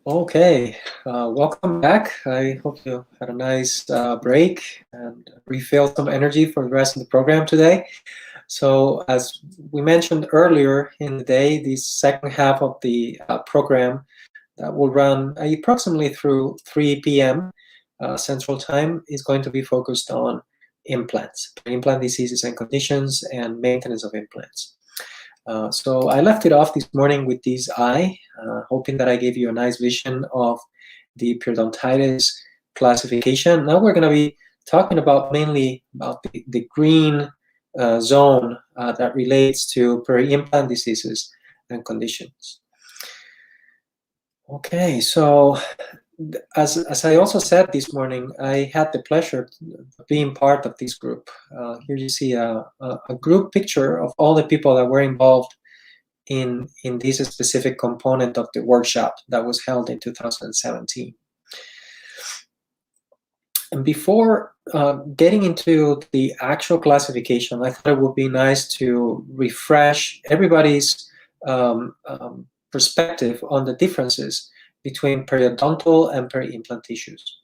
Okay, welcome back. I hope you had a nice break and refilled some energy for the rest of the program today. So, as we mentioned earlier in the day, the second half of the program that will run approximately through 3 p.m. Central Time is going to be focused on implants, implant diseases and conditions, and maintenance of implants. So I left it off this morning with this eye, hoping that I gave you a nice vision of the periodontitis classification. Now we're going to be talking about mainly about the green zone that relates to peri-implant diseases and conditions. Okay, so as I also said this morning, I had the pleasure of being part of this group. Here you see a group picture of all the people that were involved in this specific component of the workshop that was held in 2017. And before getting into the actual classification, I thought it would be nice to refresh everybody's perspective on the differences between periodontal and peri-implant tissues.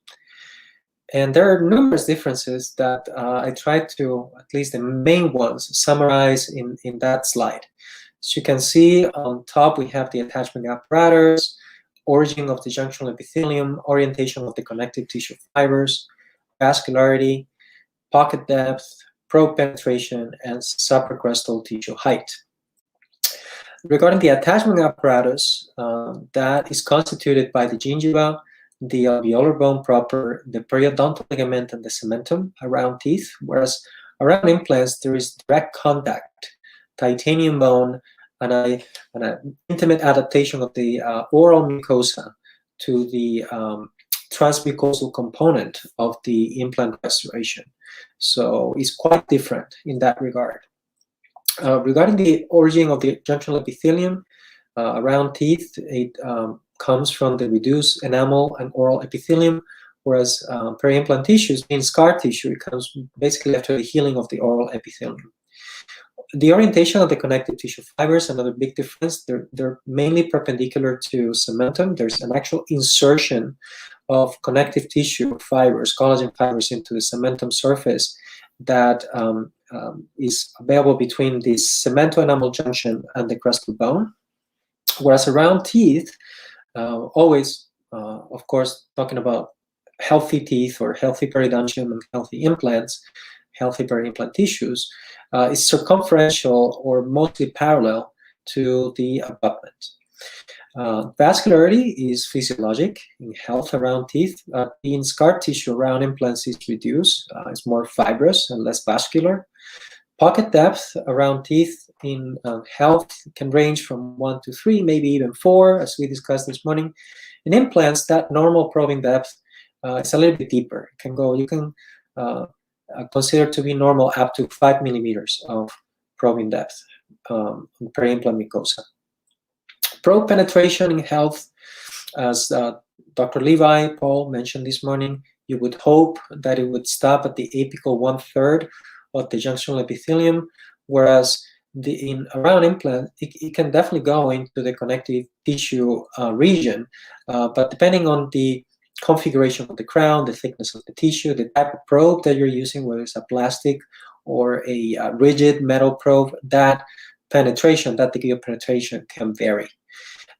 And there are numerous differences that I tried to, at least the main ones, summarize in that slide. As you can see, on top we have the attachment apparatus, origin of the junctional epithelium, orientation of the connective tissue fibers, vascularity, pocket depth, probe penetration, and supracrestal tissue height. Regarding the attachment apparatus, that is constituted by the gingiva, the alveolar bone proper, the periodontal ligament, and the cementum around teeth, whereas around implants there is direct contact, titanium bone, and an intimate adaptation of the oral mucosa to the transmucosal component of the implant restoration. So it's quite different in that regard. Regarding the origin of the junctional epithelium around teeth, it comes from the reduced enamel and oral epithelium, whereas peri-implant tissues, being scar tissue, it comes basically after the healing of the oral epithelium. The orientation of the connective tissue fibers, another big difference, they're mainly perpendicular to cementum. There's an actual insertion of connective tissue fibers, collagen fibers, into the cementum surface that is available between the cemento-enamel junction and the crestal bone. Whereas around teeth, always, of course, talking about healthy teeth or healthy periodontium and healthy implants, healthy peri-implant tissues, is circumferential or mostly parallel to the abutment. Vascularity is physiologic in health around teeth. In scar tissue around implants is reduced. It's more fibrous and less vascular. Pocket depth around teeth in health can range from 1 to 3, maybe even 4, as we discussed this morning. In implants, that normal probing depth is a little bit deeper. It can go, you can consider to be normal up to 5 millimeters of probing depth per implant mucosa. Probe penetration in health, as Dr. Levi, Paul mentioned this morning, you would hope that it would stop at the apical 1/3 of the junctional epithelium, whereas around implant, it can definitely go into the connective tissue region, but depending on the configuration of the crown, the thickness of the tissue, the type of probe that you're using, whether it's a plastic or a rigid metal probe, that penetration, that degree of penetration can vary.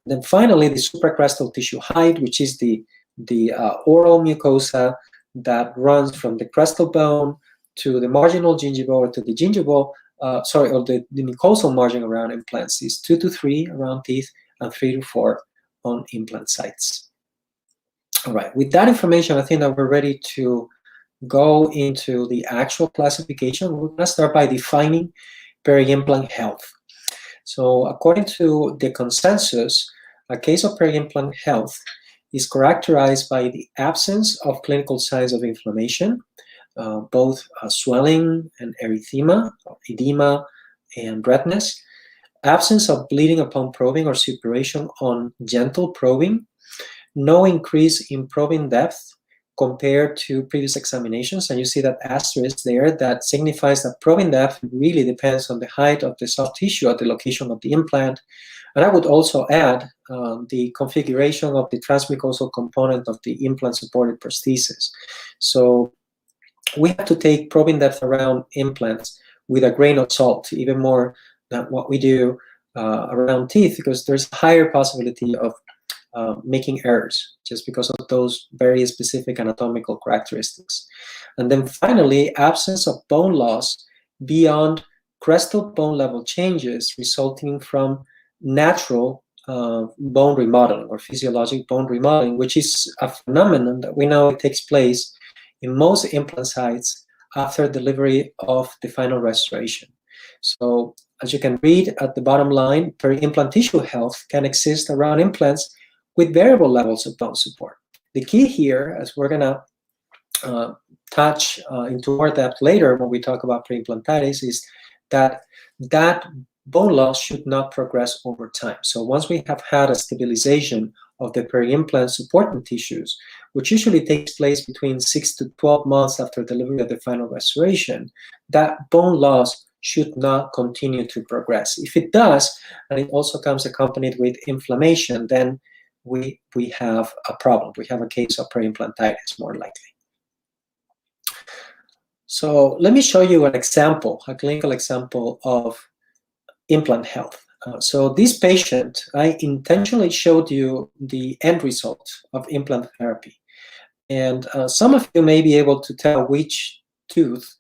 And then finally, the supracrestal tissue height, which is the oral mucosa that runs from the crestal bone to the marginal gingival or to the gingival, or the mucosal margin around implants, is 2 to 3 around teeth and 3 to 4 on implant sites. All right, with that information, I think that we're ready to go into the actual classification. We're going to start by defining peri-implant health. So according to the consensus, a case of peri-implant health is characterized by the absence of clinical signs of inflammation, both swelling and erythema, edema, and redness, absence of bleeding upon probing or suppuration on gentle probing, no increase in probing depth, compared to previous examinations, and you see that asterisk there that signifies that probing depth really depends on the height of the soft tissue at the location of the implant. And I would also add the configuration of the transmucosal component of the implant-supported prosthesis. So we have to take probing depth around implants with a grain of salt, even more than what we do around teeth, because there's a higher possibility of making errors just because of those very specific anatomical characteristics. And then finally, absence of bone loss beyond crestal bone level changes resulting from natural bone remodeling or physiologic bone remodeling, which is a phenomenon that we know takes place in most implant sites after delivery of the final restoration. So as you can read at the bottom line, peri-implant tissue health can exist around implants with variable levels of bone support. The key here, as we're going to touch into more depth later when we talk about peri-implantitis, is that bone loss should not progress over time. So once we have had a stabilization of the peri-implant supporting tissues, which usually takes place between 6 to 12 months after delivery of the final restoration, that bone loss should not continue to progress. If it does, and it also comes accompanied with inflammation, then we have a problem. We have a case of peri-implantitis, more likely. So let me show you an example, a clinical example of implant health. So this patient, I intentionally showed you the end result of implant therapy. And some of you may be able to tell which tooth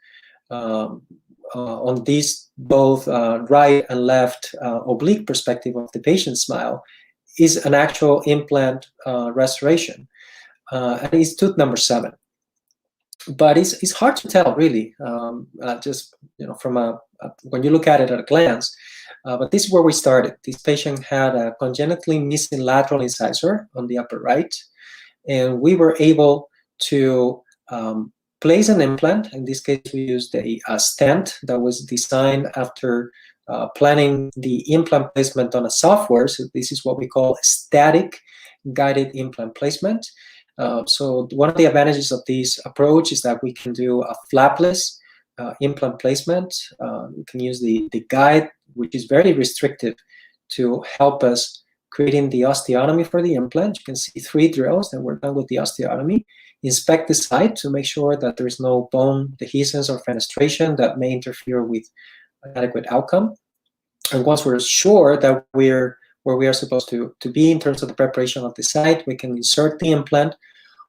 on this both right and left oblique perspective of the patient's smile is an actual implant restoration. And it's tooth number 7. But it's hard to tell, really, just from when you look at it at a glance. But this is where we started. This patient had a congenitally missing lateral incisor on the upper right, and we were able to place an implant. In this case, we used a stent that was designed after planning the implant placement on a software. So this is what we call static guided implant placement. So one of the advantages of this approach is that we can do a flapless implant placement. We can use the guide, which is very restrictive, to help us creating the osteotomy for the implant. You can see 3 drills, and we're done with the osteotomy. Inspect the site to make sure that there is no bone dehiscence or fenestration that may interfere with an adequate outcome. And once we're sure that we're where we are supposed to be in terms of the preparation of the site, we can insert the implant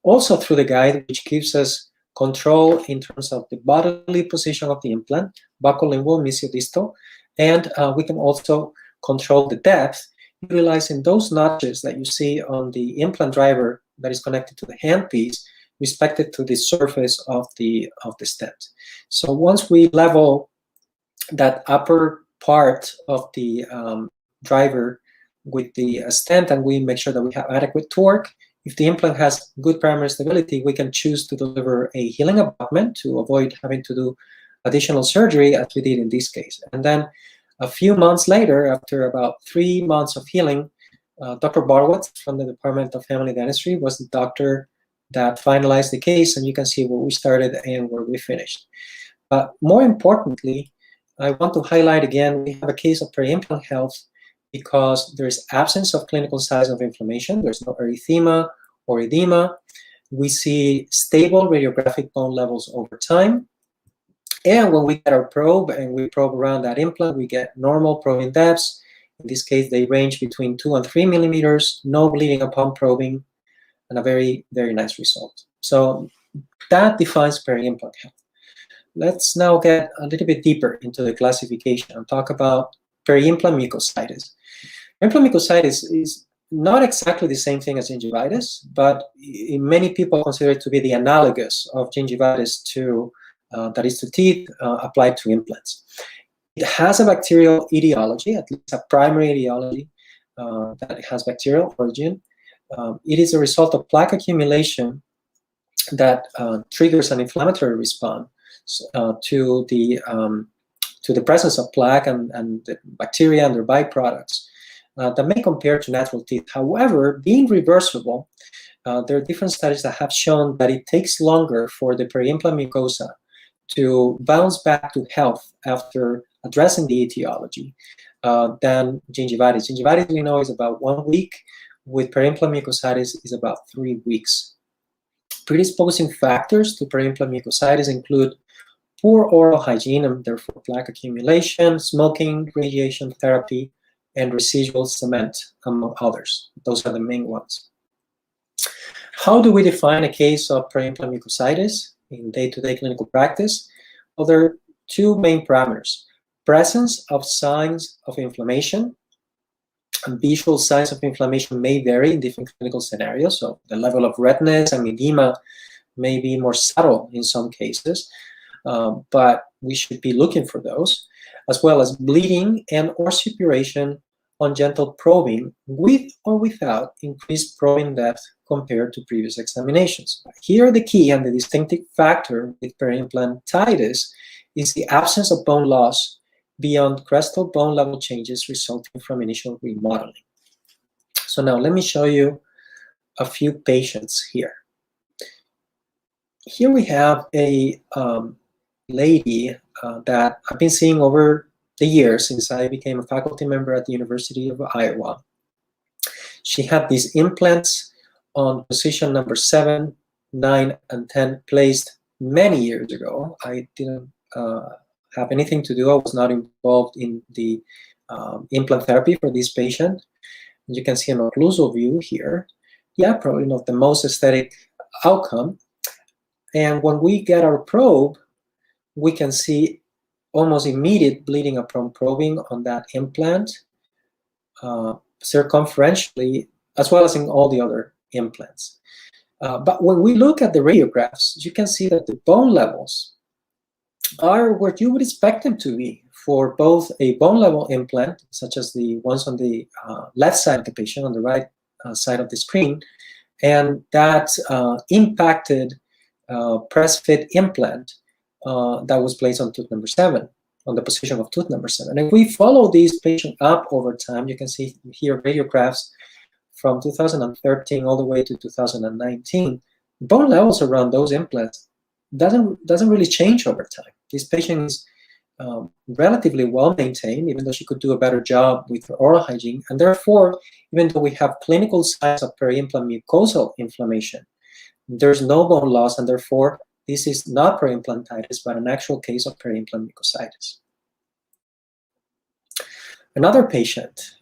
also through the guide, which gives us control in terms of the bodily position of the implant, buccolingual, mesiodistal, and we can also control the depth utilizing those notches that you see on the implant driver that is connected to the handpiece, respected to the surface of the stent. So once we level that upper part of the driver with the stent, and we make sure that we have adequate torque, if the implant has good primary stability, we can choose to deliver a healing abutment to avoid having to do additional surgery, as we did in this case. And then a few months later, after about 3 months of healing, Dr. Barwitz from the Department of Family Dentistry was the doctor that finalized the case, and you can see where we started and where we finished. But more importantly, I want to highlight again, we have a case of peri-implant health because there's absence of clinical signs of inflammation. There's no erythema or edema. We see stable radiographic bone levels over time. And when we get our probe and we probe around that implant, we get normal probing depths. In this case, they range between 2 and 3 millimeters, no bleeding upon probing, and a very, very nice result. So that defines peri-implant health. Let's now get a little bit deeper into the classification and talk about peri-implant mucositis. Peri-implant mucositis is not exactly the same thing as gingivitis, but many people consider it to be the analogous of gingivitis to that is to teeth applied to implants. It has a bacterial etiology, at least a primary etiology that it has bacterial origin. It is a result of plaque accumulation that triggers an inflammatory response to the presence of plaque and the bacteria and their byproducts that may compare to natural teeth. However, being reversible, There are different studies that have shown that it takes longer for the peri-implant mucosa to bounce back to health after addressing the etiology than gingivitis. Gingivitis, we know, is about 1 week. With peri-implant mucositis, is about 3 weeks. Predisposing factors to peri-implant mucositis include poor oral hygiene and therefore plaque accumulation, smoking, radiation therapy, and residual cement, among others. Those are the main ones. How do we define a case of peri-implant mucositis in day-to-day clinical practice? Well, there are two main parameters: presence of signs of inflammation. And visual signs of inflammation may vary in different clinical scenarios, so the level of redness and edema may be more subtle in some cases, but we should be looking for those, as well as bleeding and or suppuration on gentle probing with or without increased probing depth compared to previous examinations. Here, the key and the distinctive factor with peri-implantitis is the absence of bone loss beyond crestal bone level changes resulting from initial remodeling. So now let me show you a few patients here. Here we have a lady that I've been seeing over the years since I became a faculty member at the University of Iowa. She had these implants on position number 7, 9, and 10 placed many years ago. I didn't have anything to do. I was not involved in the implant therapy for this patient. You can see an occlusal view here. Yeah, probably not the most aesthetic outcome. And when we get our probe, we can see almost immediate bleeding upon probing on that implant, circumferentially, as well as in all the other implants. But when we look at the radiographs, you can see that the bone levels are where you would expect them to be for both a bone level implant, such as the ones on the left side of the patient, on the right side of the screen, and that impacted press fit implant that was placed on tooth number 7, on the position of tooth number 7. And if we follow these patients up over time, you can see here radiographs from 2013 all the way to 2019. Bone levels around those implants doesn't really change over time. This patient is relatively well maintained, even though she could do a better job with her oral hygiene. And therefore, even though we have clinical signs of peri-implant mucosal inflammation, there's no bone loss, and therefore this is not peri-implantitis, but an actual case of peri-implant mucositis. Another patient.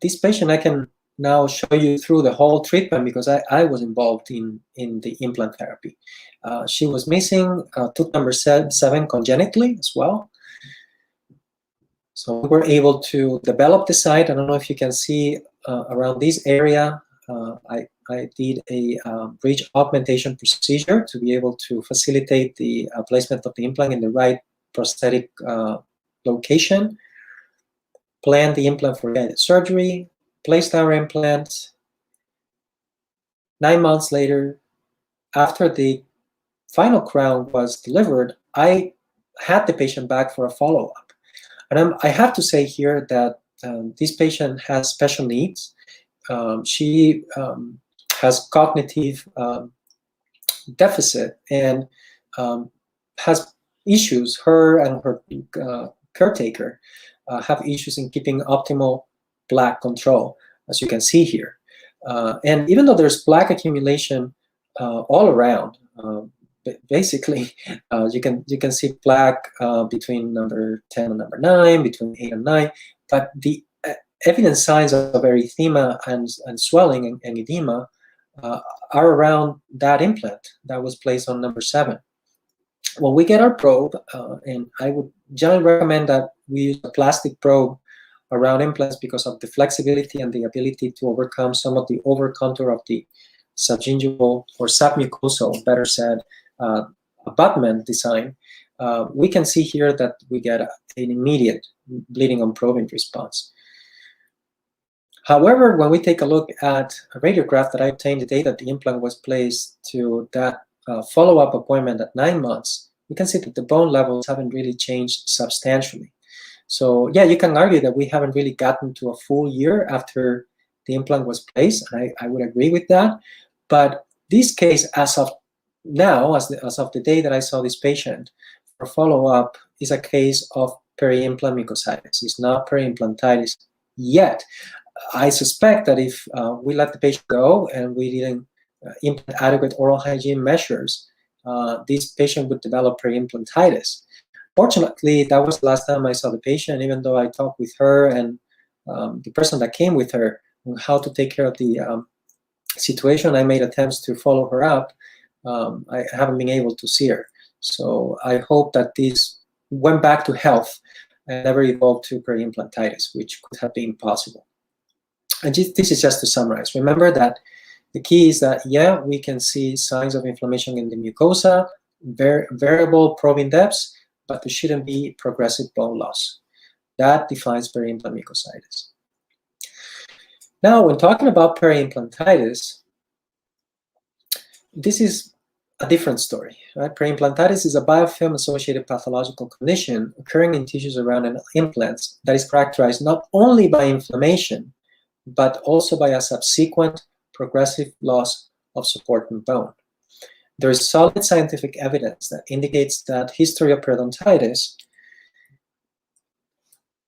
This patient I can now show you through the whole treatment because I was involved in the implant therapy. She was missing tooth number 7 congenitally as well. So we were able to develop the site. I don't know if you can see around this area. I did a bridge augmentation procedure to be able to facilitate the placement of the implant in the right prosthetic location. Planned the implant for guided surgery. Placed our implant. 9 months later, after the final crown was delivered, I had the patient back for a follow-up. And I have to say here that this patient has special needs. She has cognitive deficit and has issues. Her and her caretaker have issues in keeping optimal plaque control, as you can see here. And even though there's plaque accumulation all around, basically you can see plaque between number 10 and number 9, between 8 and 9, but the evident signs of erythema and swelling and edema are around that implant that was placed on number 7. When we get our probe, and I would generally recommend that we use a plastic probe around implants because of the flexibility and the ability to overcome some of the over-contour of the subgingival or submucosal, better said, abutment design. We can see here that we get an immediate bleeding on probing response. However, when we take a look at a radiograph that I obtained the day that the implant was placed to that follow-up appointment at 9 months, we can see that the bone levels haven't really changed substantially. So yeah, you can argue that we haven't really gotten to a full year after the implant was placed. I would agree with that. But this case, as of now, as of the day that I saw this patient for follow-up, is a case of peri-implant mucositis. It's not peri-implantitis yet. I suspect that if we let the patient go and we didn't implement adequate oral hygiene measures, this patient would develop peri-implantitis. Fortunately, that was the last time I saw the patient, even though I talked with her and the person that came with her on how to take care of the situation. I made attempts to follow her up. I haven't been able to see her. So I hope that this went back to health and never evolved to peri-implantitis, which could have been possible. And this is just to summarize. Remember that the key is that, yeah, we can see signs of inflammation in the mucosa, variable probing depths, but there shouldn't be progressive bone loss. That defines peri-implant mucositis. Now, when talking about peri-implantitis, this is a different story, right? Peri-implantitis is a biofilm-associated pathological condition occurring in tissues around implants that is characterized not only by inflammation, but also by a subsequent progressive loss of supporting bone. There is solid scientific evidence that indicates that history of periodontitis,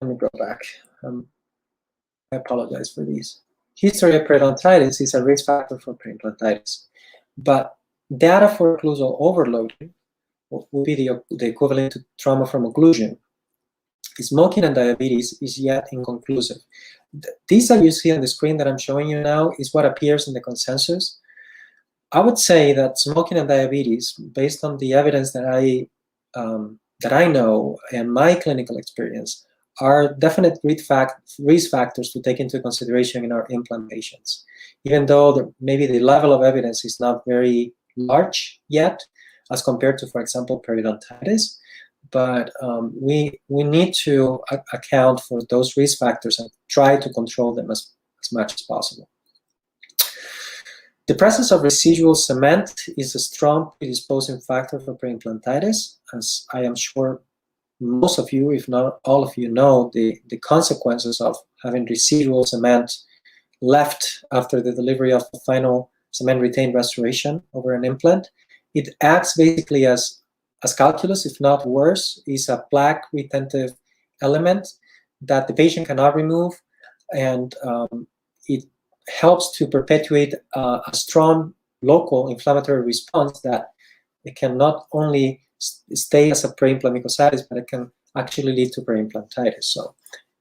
let me go back, I apologize for these. History of periodontitis is a risk factor for peri-implantitis, but data for occlusal overloading would be the equivalent to trauma from occlusion. Smoking and diabetes is yet inconclusive. These that you see on the screen that I'm showing you now is what appears in the consensus. I would say that smoking and diabetes, based on the evidence that I know and my clinical experience, are definite risk factors to take into consideration in our implant patients. Even though maybe the level of evidence is not very large yet, as compared to, for example, periodontitis, but we need to account for those risk factors and try to control them as much as possible. The presence of residual cement is a strong predisposing factor for peri-implantitis, as I am sure most of you, if not all of you, know the consequences of having residual cement left after the delivery of the final cement retained restoration over an implant. It acts basically as calculus, if not worse, is a plaque retentive element that the patient cannot remove, and it helps to perpetuate a strong local inflammatory response that it can not only stay as a peri-implant mucositis, but it can actually lead to peri-implantitis. So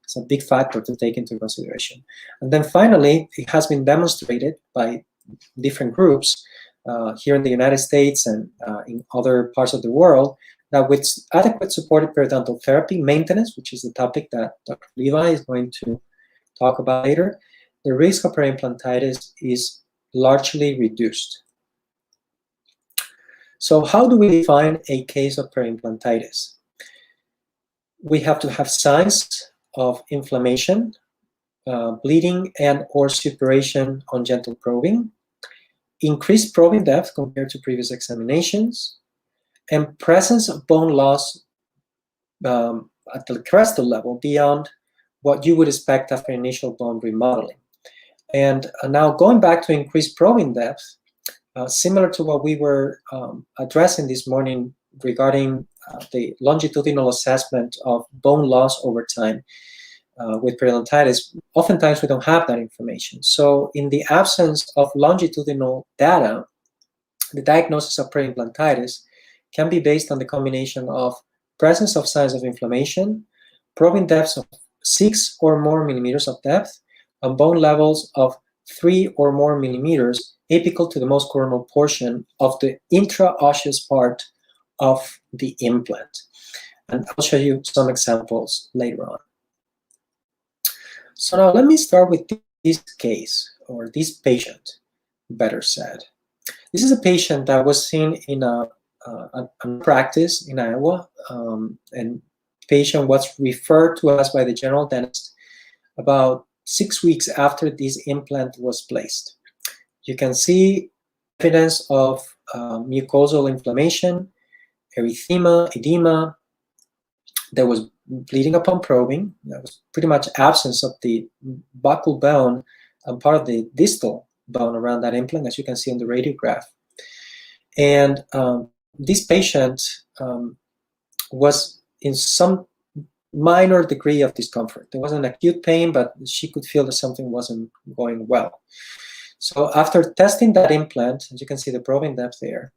it's a big factor to take into consideration. And then finally, it has been demonstrated by different groups here in the United States and in other parts of the world that with adequate supportive periodontal therapy maintenance, which is the topic that Dr. Levi is going to talk about later, the risk of peri-implantitis is largely reduced. So how do we define a case of peri-implantitis? We have to have signs of inflammation, bleeding and or suppuration on gentle probing, increased probing depth compared to previous examinations, and presence of bone loss at the crestal level beyond what you would expect after initial bone remodeling. And now going back to increased probing depth, similar to what we were addressing this morning regarding the longitudinal assessment of bone loss over time with periodontitis, oftentimes we don't have that information. So in the absence of longitudinal data, the diagnosis of peri-implantitis can be based on the combination of presence of signs of inflammation, probing depths of 6 or more millimeters of depth, and bone levels of 3 or more millimeters apical to the most coronal portion of the intraosseous part of the implant. And I'll show you some examples later on. So now let me start with this case, or this patient, better said. This is a patient that was seen in a practice in Iowa, and patient was referred to us by the general dentist about 6 weeks after this implant was placed. You can see evidence of mucosal inflammation, erythema, edema. There was bleeding upon probing. There was pretty much absence of the buccal bone and part of the distal bone around that implant, as you can see on the radiograph. And this patient was in some minor degree of discomfort. There wasn't acute pain, but she could feel that something wasn't going well. So after testing that implant, as you can see the probing depth there,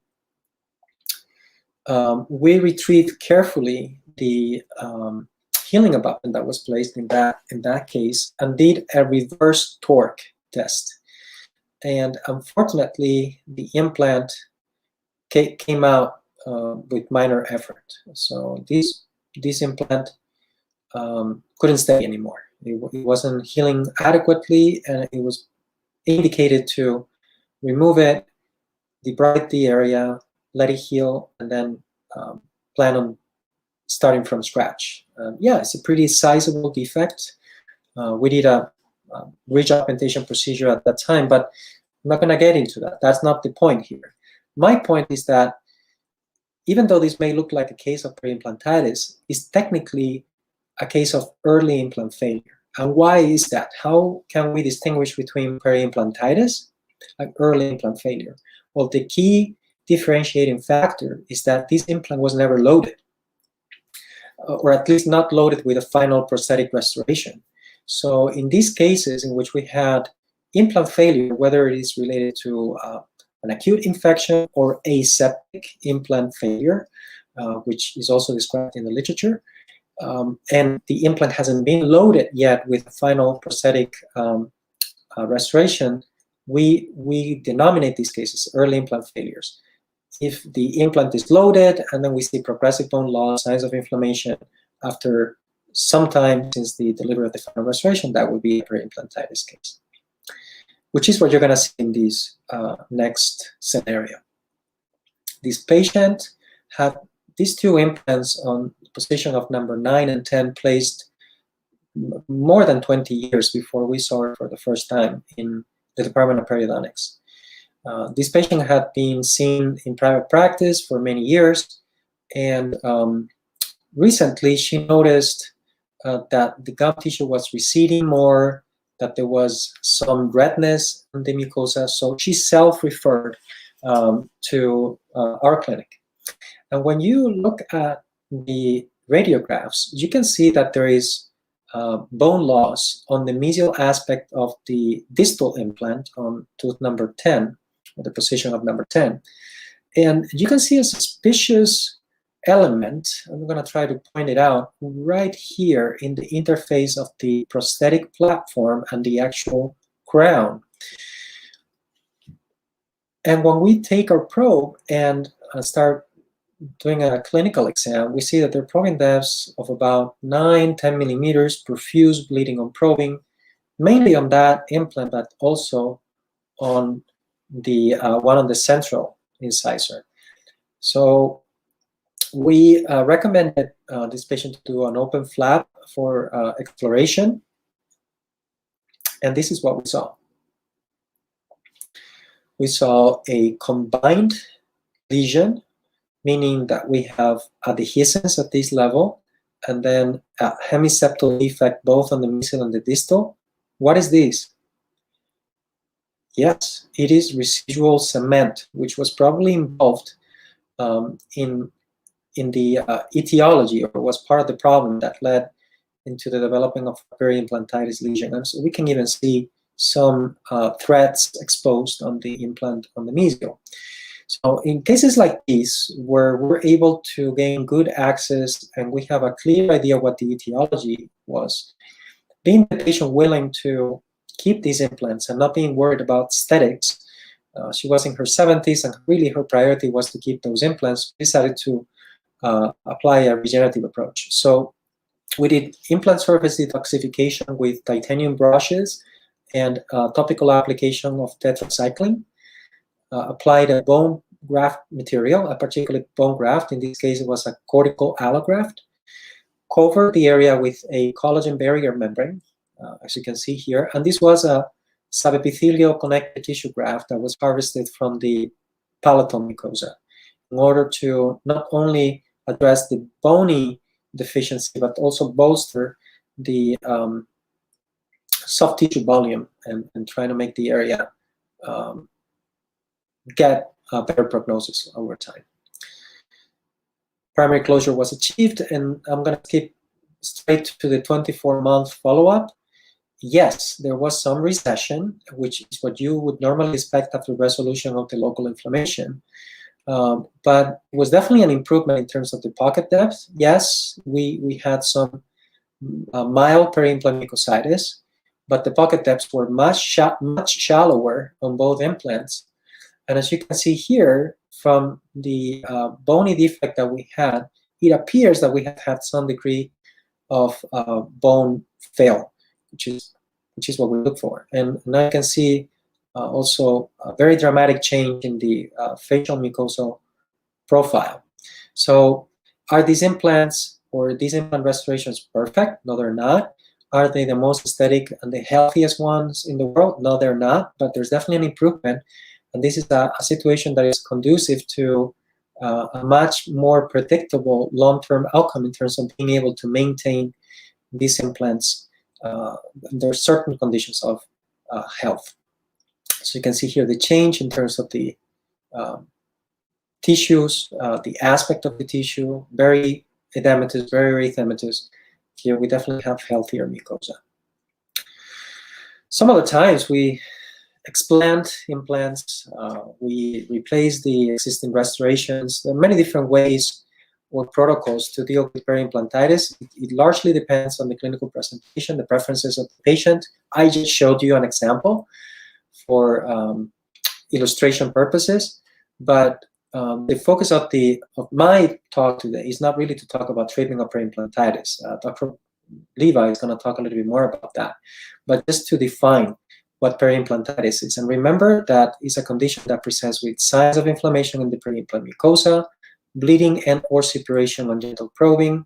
we retrieved carefully the healing abutment that was placed in that case and did a reverse torque test. And unfortunately, the implant came out with minor effort. So this implant couldn't stay anymore. It wasn't healing adequately, and it was indicated to remove it, debride the area, let it heal, and then plan on starting from scratch. Yeah, it's a pretty sizable defect. We did a ridge augmentation procedure at that time, but I'm not going to get into that. That's not the point here. My point is that even though this may look like a case of periimplantitis, it's technically a case of early implant failure. And why is that? How can we distinguish between periimplantitis and early implant failure? Well, the key differentiating factor is that this implant was never loaded, or at least not loaded with a final prosthetic restoration. So in these cases in which we had implant failure, whether it is related to an acute infection or aseptic implant failure, which is also described in the literature, and the implant hasn't been loaded yet with a final prosthetic restoration, we denominate these cases early implant failures. If the implant is loaded and then we see progressive bone loss, signs of inflammation after some time since the delivery of the final restoration, that would be a periimplantitis case, which is what you're going to see in this next scenario. This patient had these two implants on position of number 9 and 10 placed more than 20 years before we saw her for the first time in the Department of Periodontics. This patient had been seen in private practice for many years, and recently she noticed that the gum tissue was receding more, that there was some redness on the mucosa, so she self-referred to our clinic. And when you look at the radiographs, you can see that there is bone loss on the mesial aspect of the distal implant on tooth number 10, or the position of number 10. And you can see a suspicious element, I'm going to try to point it out, right here in the interface of the prosthetic platform and the actual crown. And when we take our probe and start doing a clinical exam, we see that there are probing depths of about 9-10 millimeters, profuse bleeding on probing, mainly on that implant, but also on the one on the central incisor. So we recommended this patient to do an open flap for exploration, and this is what we saw. We saw a combined lesion, meaning that we have adhesions at this level, and then a hemiseptal defect both on the mesial and the distal. What is this? Yes, it is residual cement, which was probably involved in the etiology, or was part of the problem that led into the development of periimplantitis lesion. And so we can even see some threads exposed on the implant on the mesial. So in cases like these, where we're able to gain good access and we have a clear idea what the etiology was, being the patient willing to keep these implants and not being worried about aesthetics, she was in her 70s and really her priority was to keep those implants, decided to apply a regenerative approach. So we did implant surface detoxification with titanium brushes and topical application of tetracycline. Applied a bone graft material, a particular bone graft. In this case, it was a cortical allograft. Covered the area with a collagen barrier membrane, as you can see here. And this was a subepithelial connective tissue graft that was harvested from the palatal mucosa in order to not only address the bony deficiency, but also bolster the soft tissue volume and try to make the area get a better prognosis over time. Primary closure was achieved, and I'm going to skip straight to the 24-month follow-up. Yes, there was some recession, which is what you would normally expect after resolution of the local inflammation. But it was definitely an improvement in terms of the pocket depth. Yes, we had some mild peri-implant mucositis, but the pocket depths were much shallower on both implants. And as you can see here, from the bony defect that we had, it appears that we have had some degree of bone fail, which is what we look for. And now you can see also a very dramatic change in the facial mucosal profile. So are these implants or these implant restorations perfect? No, they're not. Are they the most aesthetic and the healthiest ones in the world? No, they're not, but there's definitely an improvement. And this is a situation that is conducive to a much more predictable long-term outcome in terms of being able to maintain these implants under certain conditions of health. So you can see here the change in terms of the tissues, the aspect of the tissue, very edematous, very erythematous. Here we definitely have healthier mucosa. Some of the times we explant implants, we replace the existing restorations. There are many different ways or protocols to deal with peri-implantitis. It largely depends on the clinical presentation, the preferences of the patient. I just showed you an example for illustration purposes, but the focus of my talk today is not really to talk about treatment of peri-implantitis. Dr. Levi is going to talk a little bit more about that, but just to define what peri-implantitis is. And remember that it's a condition that presents with signs of inflammation in the peri-implant mucosa, bleeding and or suppuration on gentle probing,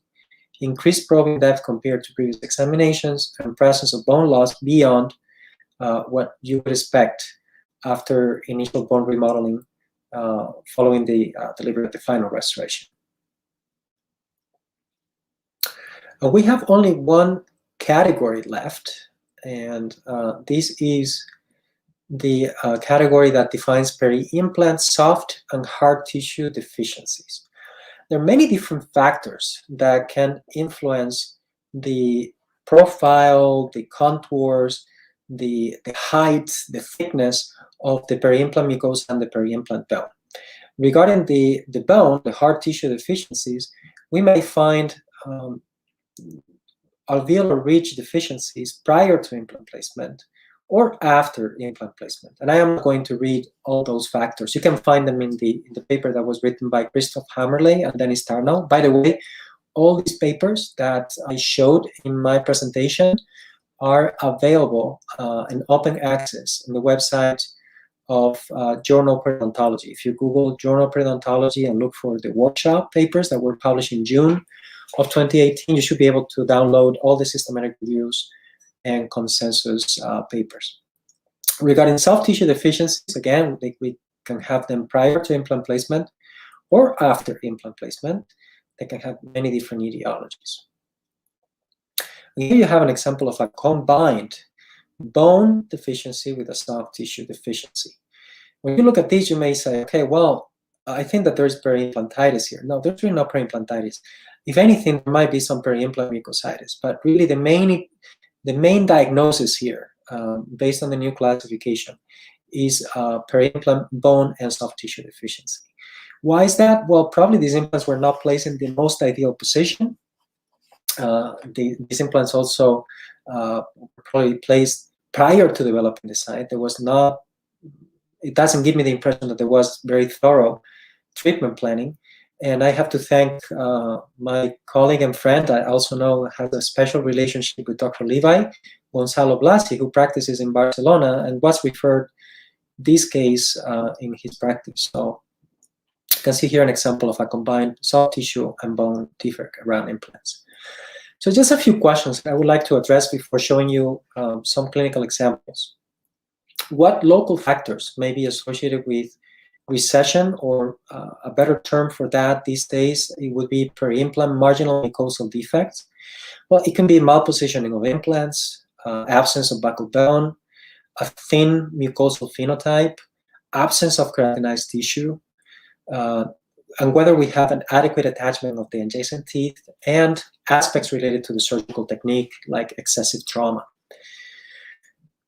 increased probing depth compared to previous examinations, and presence of bone loss beyond what you would expect after initial bone remodeling following the delivery of the final restoration. We have only one category left, and this is the category that defines peri-implant soft and hard tissue deficiencies. There are many different factors that can influence the profile, the contours, the height, the thickness of the peri-implant mucosa and the peri-implant bone. Regarding the bone, the hard tissue deficiencies, we may find alveolar ridge deficiencies prior to implant placement or after implant placement. And I am going to read all those factors. You can find them in the paper that was written by Christoph Hammerle and Dennis Tarnow. By the way, all these papers that I showed in my presentation are available in open access in the website of Journal Periodontology. If you Google Journal Periodontology and look for the workshop papers that were published in June of 2018, you should be able to download all the systematic reviews and consensus papers. Regarding soft tissue deficiencies, again, we can have them prior to implant placement or after implant placement. They can have many different etiologies. And here you have an example of a combined bone deficiency with a soft tissue deficiency. When you look at this, you may say, okay, well, I think that there's peri-implantitis here. No, there's really no peri-implantitis. If anything, there might be some peri-implant mucositis, but really the main diagnosis here, based on the new classification, is peri-implant bone and soft tissue deficiency. Why is that? Well, probably these implants were not placed in the most ideal position. These implants also probably placed prior to developing the site. There was not, it doesn't give me the impression that there was very thorough treatment planning. And I have to thank my colleague and friend, I also know has a special relationship with Dr. Levi, Gonzalo Blasi, who practices in Barcelona and was referred this case in his practice. So you can see here an example of a combined soft tissue and bone defect around implants. So just a few questions I would like to address before showing you some clinical examples. What local factors may be associated with recession, or a better term for that these days, it would be peri-implant marginal mucosal defects? Well, it can be malpositioning of implants, absence of buccal bone, a thin mucosal phenotype, absence of keratinized tissue, and whether we have an adequate attachment of the adjacent teeth, and aspects related to the surgical technique, like excessive trauma.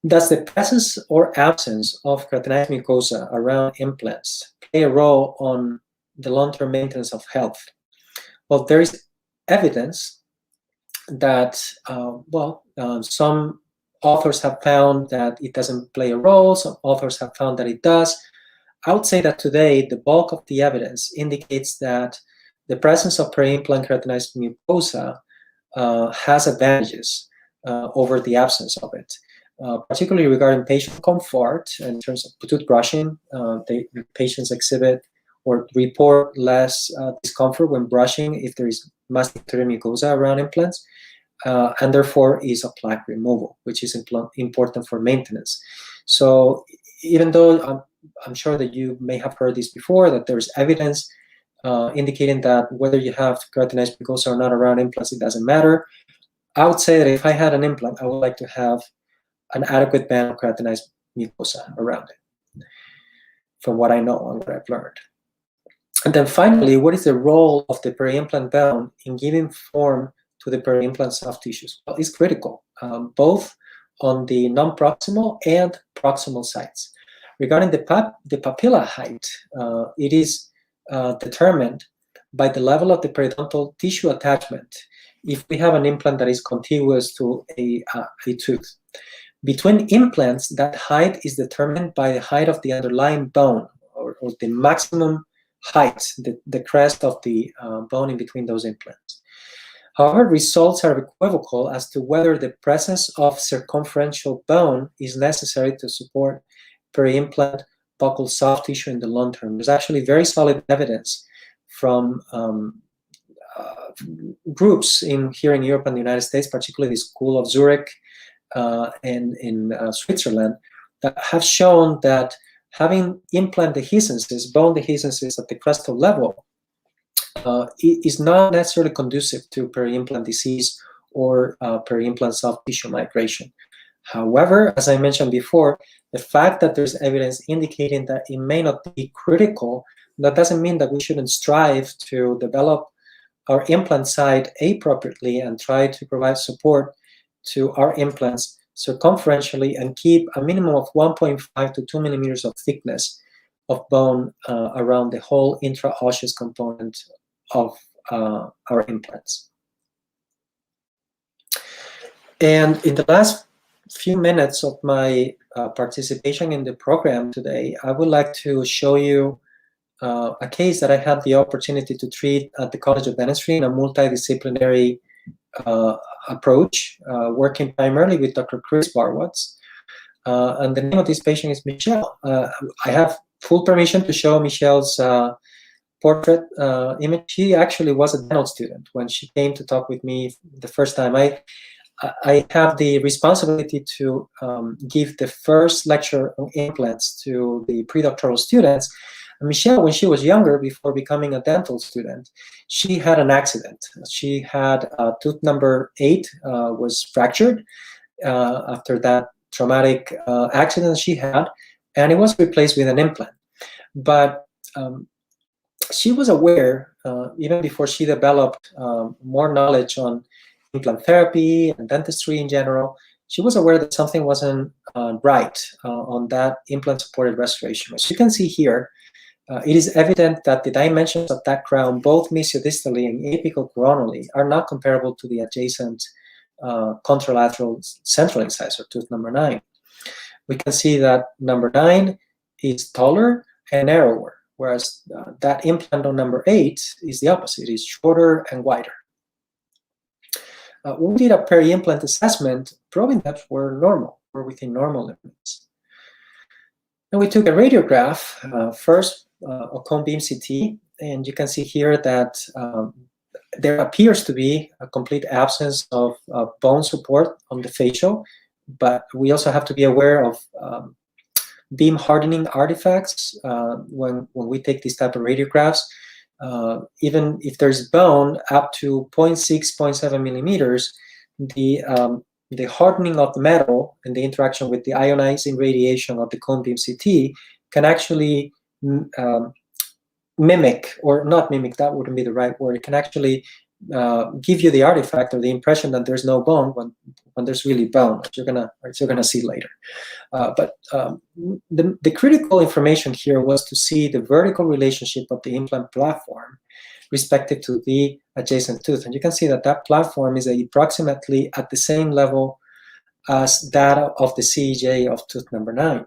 Does the presence or absence of keratinized mucosa around implants play a role on the long-term maintenance of health? Well, there is evidence that, some authors have found that it doesn't play a role, some authors have found that it does. I would say that today, the bulk of the evidence indicates that the presence of peri-implant keratinized mucosa has advantages over the absence of it. Particularly regarding patient comfort in terms of tooth brushing, patients exhibit or report less discomfort when brushing if there is masticated mucosa around implants, and therefore is a plaque removal, which is important for maintenance. So even though I'm sure that you may have heard this before, that there's evidence indicating that whether you have keratinized mucosa or not around implants, it doesn't matter. I would say that if I had an implant, I would like to have an adequate band of keratinized mucosa around it, from what I know and what I've learned. And then finally, what is the role of the peri-implant bone in giving form to the peri-implant soft tissues? Well, it's critical, both on the non-proximal and proximal sites. Regarding the papilla height, it is determined by the level of the periodontal tissue attachment if we have an implant that is contiguous to a tooth. Between implants, that height is determined by the height of the underlying bone, or the maximum height, the crest of the bone in between those implants. However, results are equivocal as to whether the presence of circumferential bone is necessary to support peri-implant buccal soft tissue in the long term. There's actually very solid evidence from groups here in Europe and the United States, particularly the School of Zurich and in Switzerland, that have shown that having implant dehiscences, bone dehiscences at the crestal level, is not necessarily conducive to peri-implant disease or peri-implant soft tissue migration. However, as I mentioned before, the fact that there's evidence indicating that it may not be critical, that doesn't mean that we shouldn't strive to develop our implant site appropriately and try to provide support to our implants circumferentially and keep a minimum of 1.5 to 2 millimeters of thickness of bone around the whole intraosseous component of our implants. And in the last few minutes of my participation in the program today, I would like to show you a case that I had the opportunity to treat at the College of Dentistry in a multidisciplinary approach, working primarily with Dr. Chris Barwatz. And the name of this patient is Michelle. I have full permission to show Michelle's portrait image. She actually was a dental student when she came to talk with me the first time. I have the responsibility to give the first lecture on implants to the pre-doctoral students. And Michelle, when she was younger, before becoming a dental student, she had an accident. She had tooth number 8 was fractured after that traumatic accident she had, and it was replaced with an implant. But she was aware, even before she developed more knowledge on implant therapy and dentistry in general, she was aware that something wasn't right on that implant-supported restoration. As you can see here, it is evident that the dimensions of that crown, both mesiodistally and apical coronally, are not comparable to the adjacent contralateral central incisor, tooth number 9. We can see that number 9 is taller and narrower, whereas that implant on number 8 is the opposite. It is shorter and wider. We did a peri-implant assessment, proving that we're within normal limits. And we took a radiograph, first a cone beam CT, and you can see here that there appears to be a complete absence of bone support on the facial, but we also have to be aware of beam hardening artifacts when we take these type of radiographs. Even if there's bone up to 0.6, 0.7 millimeters, the the hardening of the metal and the interaction with the ionizing radiation of the cone beam CT can actually mimic, or not mimic, that wouldn't be the right word. It can actually give you the artifact or the impression that there's no bone when there's really bone, which you're gonna see later. But the critical information here was to see the vertical relationship of the implant platform respective to the adjacent tooth. And you can see that that platform is approximately at the same level as that of the CEJ of tooth number 9.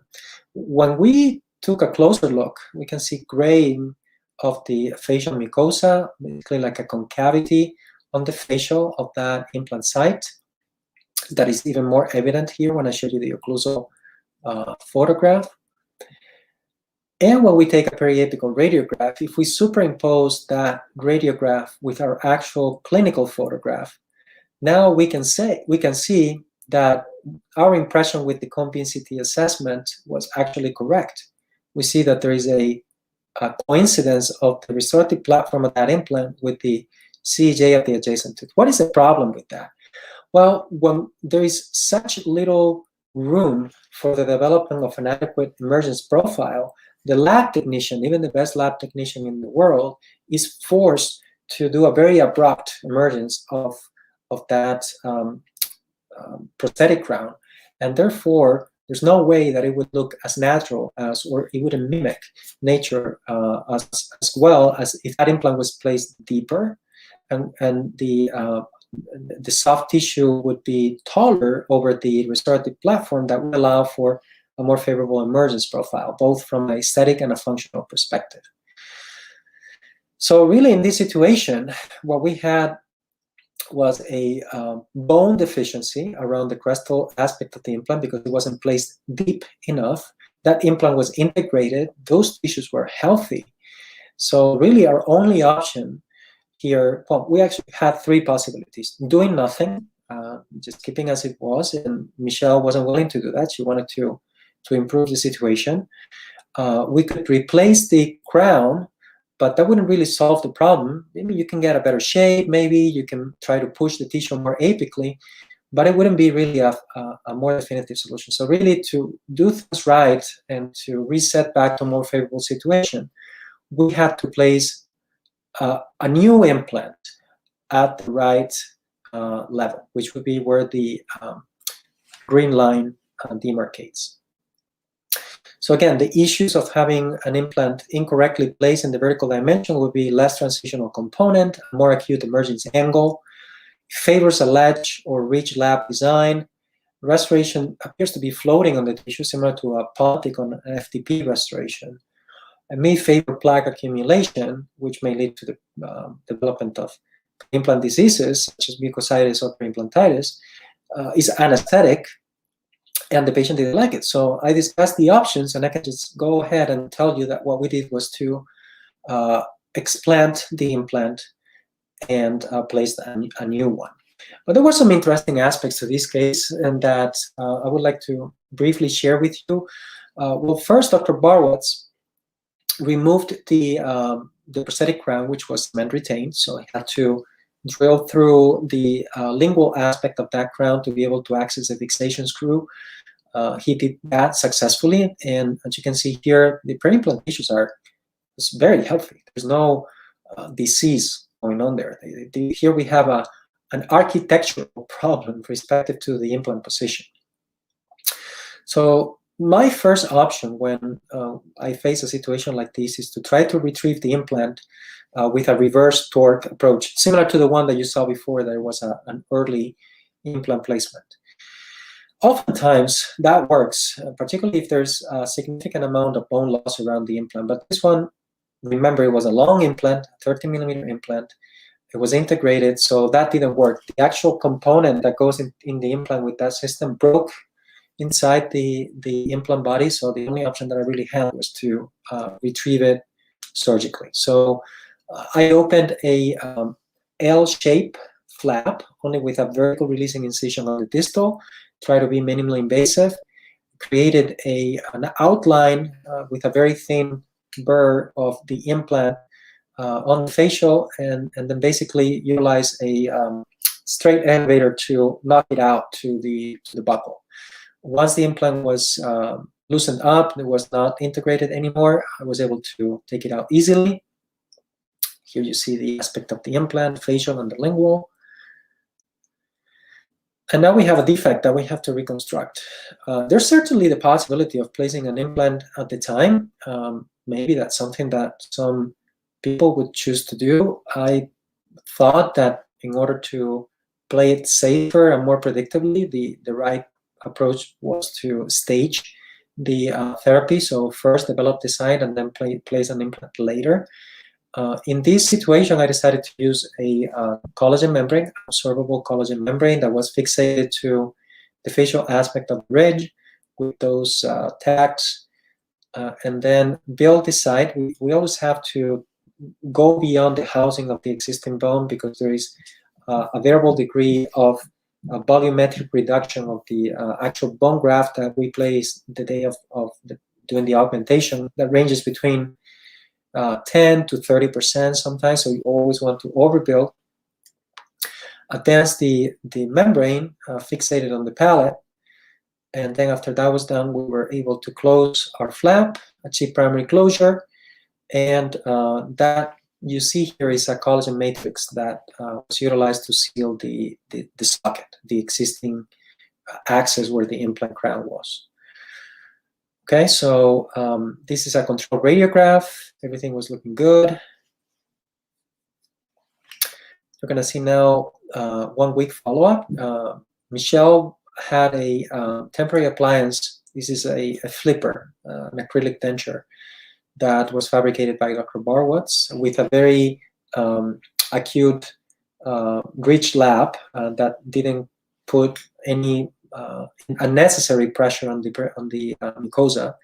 When we took a closer look, we can see graying of the facial mucosa, basically like a concavity on the facial of that implant site. That is even more evident here when I show you the occlusal photograph. And when we take a periapical radiograph, if we superimpose that radiograph with our actual clinical photograph, now we can see that our impression with the cone beam CT assessment was actually correct. We see that there is a coincidence of the restorative platform of that implant with the CEJ of the adjacent tooth. What is the problem with that? Well, when there is such little room for the development of an adequate emergence profile, the lab technician, even the best lab technician in the world, is forced to do a very abrupt emergence of that prosthetic crown. And therefore, there's no way that it would look as natural as, or it wouldn't mimic nature as well as if that implant was placed deeper, and the soft tissue would be taller over the restorative platform that would allow for a more favorable emergence profile, both from an aesthetic and a functional perspective. So really in this situation, what we had was a bone deficiency around the crestal aspect of the implant because it wasn't placed deep enough. That implant was integrated, those tissues were healthy. So really our only option here, well, we actually had 3 possibilities. Doing nothing, just keeping as it was, and Michelle wasn't willing to do that. She wanted to improve the situation. We could replace the crown, but that wouldn't really solve the problem. Maybe you can get a better shape, maybe you can try to push the tissue more apically, but it wouldn't be really a more definitive solution. So really to do things right and to reset back to a more favorable situation, we had to place a new implant at the right level, which would be where the green line demarcates. So again, the issues of having an implant incorrectly placed in the vertical dimension would be less transitional component, a more acute emergence angle, favors a ledge or ridge lab design. Restoration appears to be floating on the tissue, similar to a pontic on an FTP restoration. It may favor plaque accumulation, which may lead to the development of implant diseases, such as mucositis or periimplantitis, is anesthetic, and the patient didn't like it. So I discussed the options, and I can just go ahead and tell you that what we did was to explant the implant and place a new one. But there were some interesting aspects to this case, and that I would like to briefly share with you. Well, first, Dr. Barwitz removed the prosthetic crown, which was cement retained, so he had to drill through the lingual aspect of that crown to be able to access the fixation screw. He did that successfully, and as you can see here, the peri-implant tissues are very healthy. There's no disease going on there. Here we have an architectural problem respective to the implant position. So my first option when I face a situation like this is to try to retrieve the implant with a reverse torque approach, similar to the one that you saw before. There was an early implant placement. Oftentimes that works, particularly if there's a significant amount of bone loss around the implant. But this one, remember, it was a long implant, 30-millimeter implant. It was integrated, so that didn't work. The actual component that goes in the implant with that system broke inside the implant body, so the only option that I really had was to retrieve it surgically. So I opened a L-shape flap, only with a vertical releasing incision on the distal, try to be minimally invasive, created an outline with a very thin burr of the implant on the facial, and then basically utilize a straight elevator to knock it out to the buccal. Once the implant was loosened up, it was not integrated anymore, I was able to take it out easily. Here you see the aspect of the implant, facial and the lingual. And now we have a defect that we have to reconstruct. There's certainly the possibility of placing an implant at the time. Maybe that's something that some people would choose to do. I thought that in order to play it safer and more predictably, the right approach was to stage the therapy. So first develop the site and then place an implant later. In this situation, I decided to use a collagen membrane, absorbable collagen membrane that was fixated to the facial aspect of the ridge with those tags, and then build the site. We always have to go beyond the housing of the existing bone because there is a variable degree of volumetric reduction of the actual bone graft that we place the day of doing the augmentation, that ranges between 10 to 30% sometimes, so you always want to overbuild. Advance the membrane fixated on the palate, and then after that was done, we were able to close our flap, achieve primary closure, and that you see here is a collagen matrix that was utilized to seal the socket, the existing access where the implant crown was. Okay, so this is a control radiograph. Everything was looking good. You're going to see now 1 week follow-up. Michelle had a temporary appliance. This is a flipper, an acrylic denture that was fabricated by Dr. Barwitz with a very acute ridge lap that didn't put any unnecessary pressure on the mucosa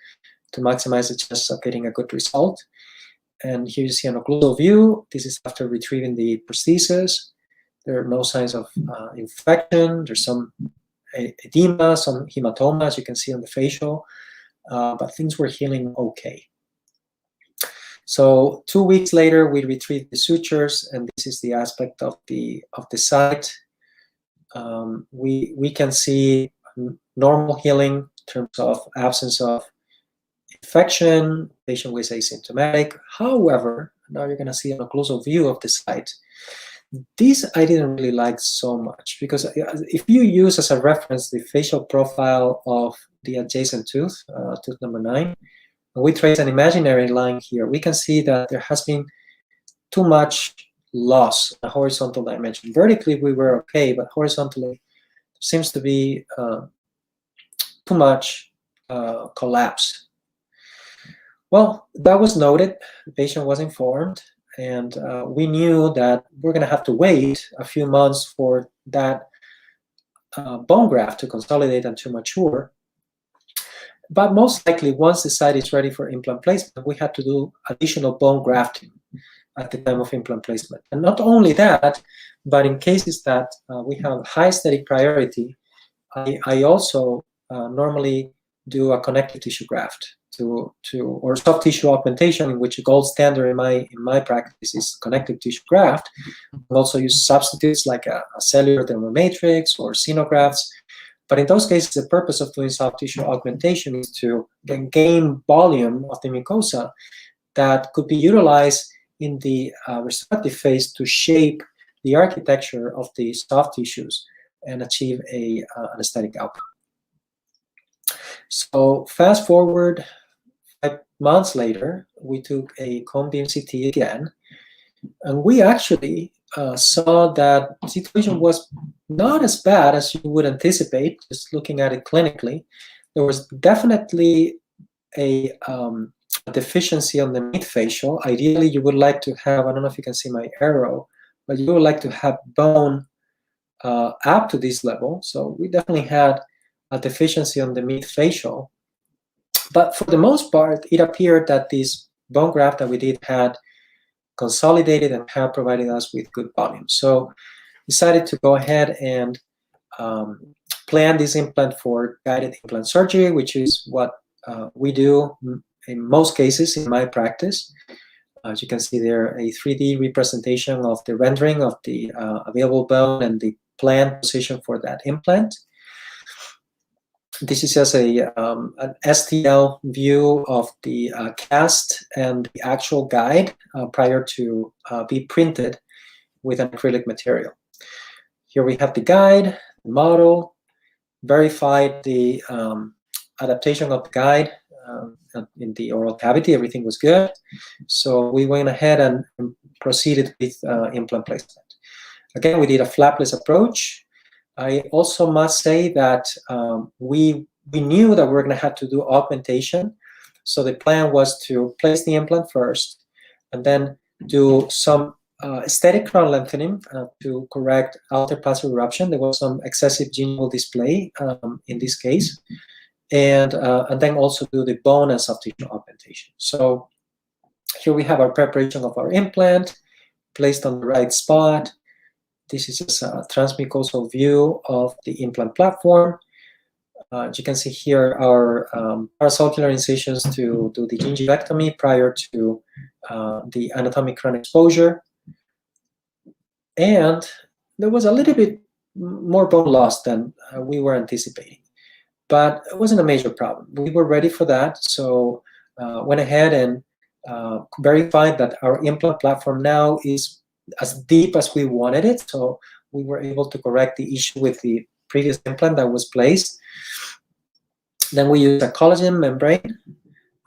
to maximize the chances of getting a good result. And here you see an occlusal view. This is after retrieving the prosthesis. There are no signs of infection. There's some edema, some hematoma, as you can see on the facial, but things were healing okay. So 2 weeks later, we retrieved the sutures, and this is the aspect of the site. We can see normal healing in terms of absence of infection. Patient was asymptomatic. However, now you're going to see an occlusal view of the site. This I didn't really like so much, because if you use as a reference the facial profile of the adjacent tooth, tooth number 9, and we trace an imaginary line here, we can see that there has been too much loss in a horizontal dimension. Vertically, we were okay, but horizontally, there seems to be too much collapse. Well, that was noted. The patient was informed, and we knew that we're going to have to wait a few months for that bone graft to consolidate and to mature. But most likely, once the site is ready for implant placement, we had to do additional bone grafting at the time of implant placement. And not only that, but in cases that we have high aesthetic priority, I also normally do a connective tissue graft or soft tissue augmentation, in which a gold standard in my practice is connective tissue graft. We also use substitutes like a cellular dermal matrix or xenografts. But in those cases, the purpose of doing soft tissue augmentation is to gain volume of the mucosa that could be utilized in the restorative phase to shape the architecture of the soft tissues and achieve an aesthetic outcome. So fast forward 5 months later, we took a cone beam CT again, and we actually saw that the situation was not as bad as you would anticipate, just looking at it clinically. There was definitely a deficiency on the midfacial. Ideally, you would like to have, I don't know if you can see my arrow, but you would like to have bone up to this level. So we definitely had a deficiency on the midfacial. But for the most part, it appeared that this bone graft that we did had consolidated and had provided us with good volume. So decided to go ahead and plan this implant for guided implant surgery, which is what we do in most cases in my practice. As you can see there, a 3D representation of the rendering of the available bone and the planned position for that implant. This is just an STL view of the cast and the actual guide prior to be printed with an acrylic material. Here we have the guide, the model, verified the adaptation of the guide in the oral cavity. Everything was good. So we went ahead and proceeded with implant placement. Again, we did a flapless approach. I also must say that we knew that we were going to have to do augmentation. So the plan was to place the implant first and then do some aesthetic crown lengthening to correct outer passive eruption. There was some excessive gingival display in this case. And then also do the bone and soft tissue augmentation. So here we have our preparation of our implant placed on the right spot. This is just a transmucosal view of the implant platform. As you can see here, our parasulcular incisions to do the gingivectomy prior to the anatomic crown exposure. And there was a little bit more bone loss than we were anticipating, but it wasn't a major problem. We were ready for that, so went ahead and verified that our implant platform now is as deep as we wanted it, so we were able to correct the issue with the previous implant that was placed. Then we used a collagen membrane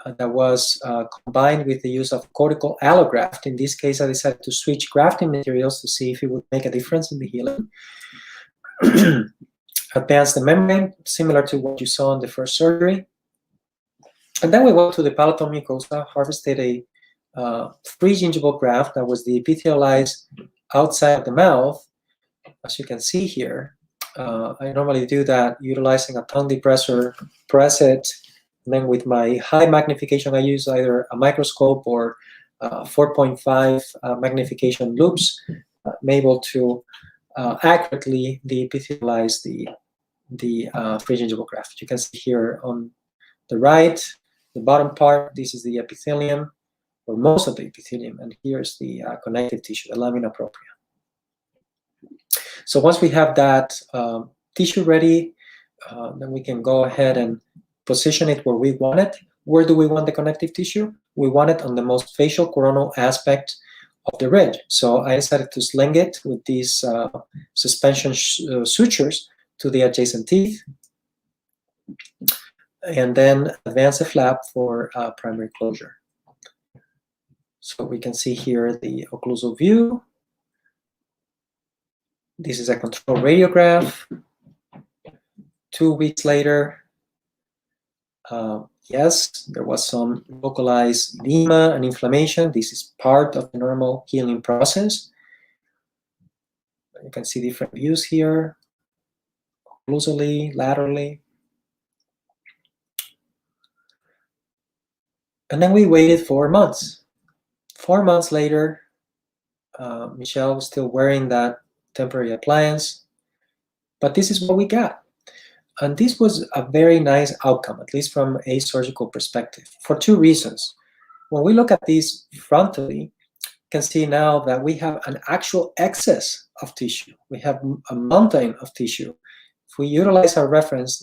that was combined with the use of cortical allograft. In this case, I decided to switch grafting materials to see if it would make a difference in the healing. Advanced the membrane, similar to what you saw in the first surgery. And then we went to the palatal mucosa, harvested a free gingival graft that was deepithelialized outside of the mouth. As you can see here, I normally do that utilizing a tongue depressor, press it, and then with my high magnification, I use either a microscope or 4.5 magnification loops. I'm able to accurately deepithelialize the free gingival graft. You can see here on the right, the bottom part, this is the epithelium, or most of the epithelium, and here's the connective tissue, the lamina propria. So once we have that tissue ready, then we can go ahead and position it where we want it. Where do we want the connective tissue? We want it on the most facial coronal aspect of the ridge. So I decided to sling it with these suspension sutures to the adjacent teeth, and then advance the flap for primary closure. So we can see here the occlusal view. This is a control radiograph. 2 weeks later, yes, there was some localized edema and inflammation. This is part of the normal healing process. You can see different views here, occlusally, laterally. And then we waited 4 months. 4 months later, Michelle was still wearing that temporary appliance, but this is what we got. And this was a very nice outcome, at least from a surgical perspective, for 2 reasons. When we look at these frontally, you can see now that we have an actual excess of tissue. We have a mountain of tissue. If we utilize our reference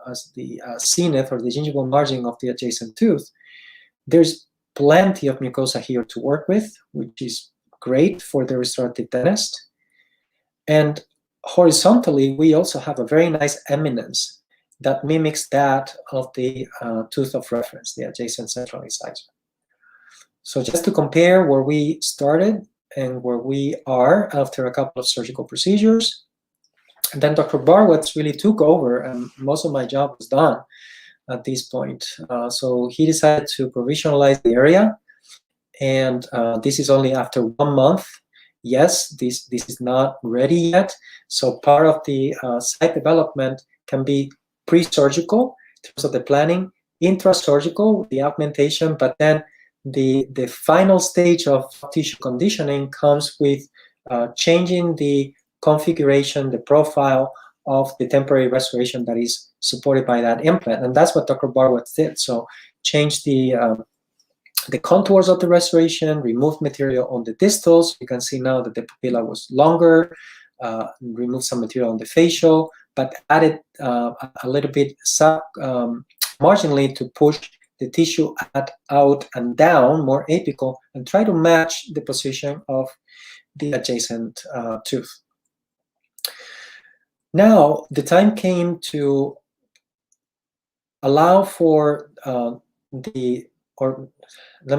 as the zenith or the gingival margin of the adjacent tooth, there's plenty of mucosa here to work with, which is great for the restorative dentist. And horizontally, we also have a very nice eminence that mimics that of the tooth of reference, the adjacent central incisor. So just to compare where we started and where we are after a couple of surgical procedures, and then Dr. Barwitz really took over, and most of my job was done at this point. So he decided to provisionalize the area, and this is only after 1 month. Yes, this is not ready yet. So part of the site development can be pre-surgical in terms of the planning, intra-surgical, the augmentation, but then the final stage of tissue conditioning comes with changing the configuration, the profile of the temporary restoration that is supported by that implant. And that's what Dr. Barwitz did. So change the contours of the restoration, removed material on the distals. You can see now that the papilla was longer, removed some material on the facial, but added a little bit marginally to push the tissue out and down, more apical, and try to match the position of the adjacent tooth. Now, the time came to allow for let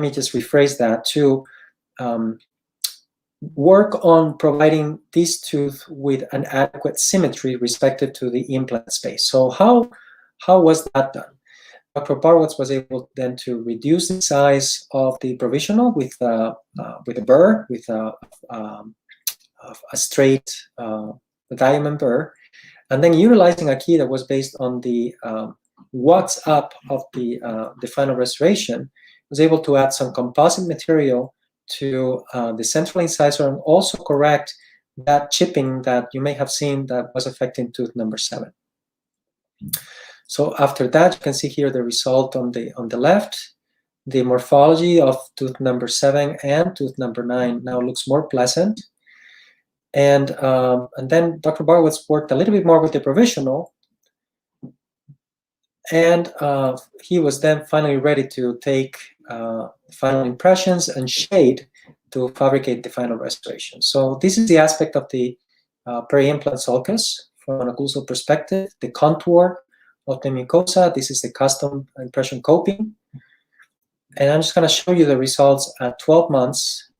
me just rephrase that, to work on providing this tooth with an adequate symmetry respective to the implant space. So how was that done? Dr. Barwitz was able then to reduce the size of the provisional with a burr, with a straight diamond burr, and then utilizing a key that was based on the what's up of the final restoration, was able to add some composite material to the central incisor and also correct that chipping that you may have seen that was affecting tooth number 7. So after that, you can see here the result on the left. The morphology of tooth number 7 and tooth number 9 now looks more pleasant. And then Dr. Barwitz worked a little bit more with the provisional, and he was then finally ready to take final impressions and shade to fabricate the final restoration. So this is the aspect of the peri-implant sulcus from an occlusal perspective, the contour of the mucosa. This is the custom impression coping. And I'm just going to show you the results at 12 months.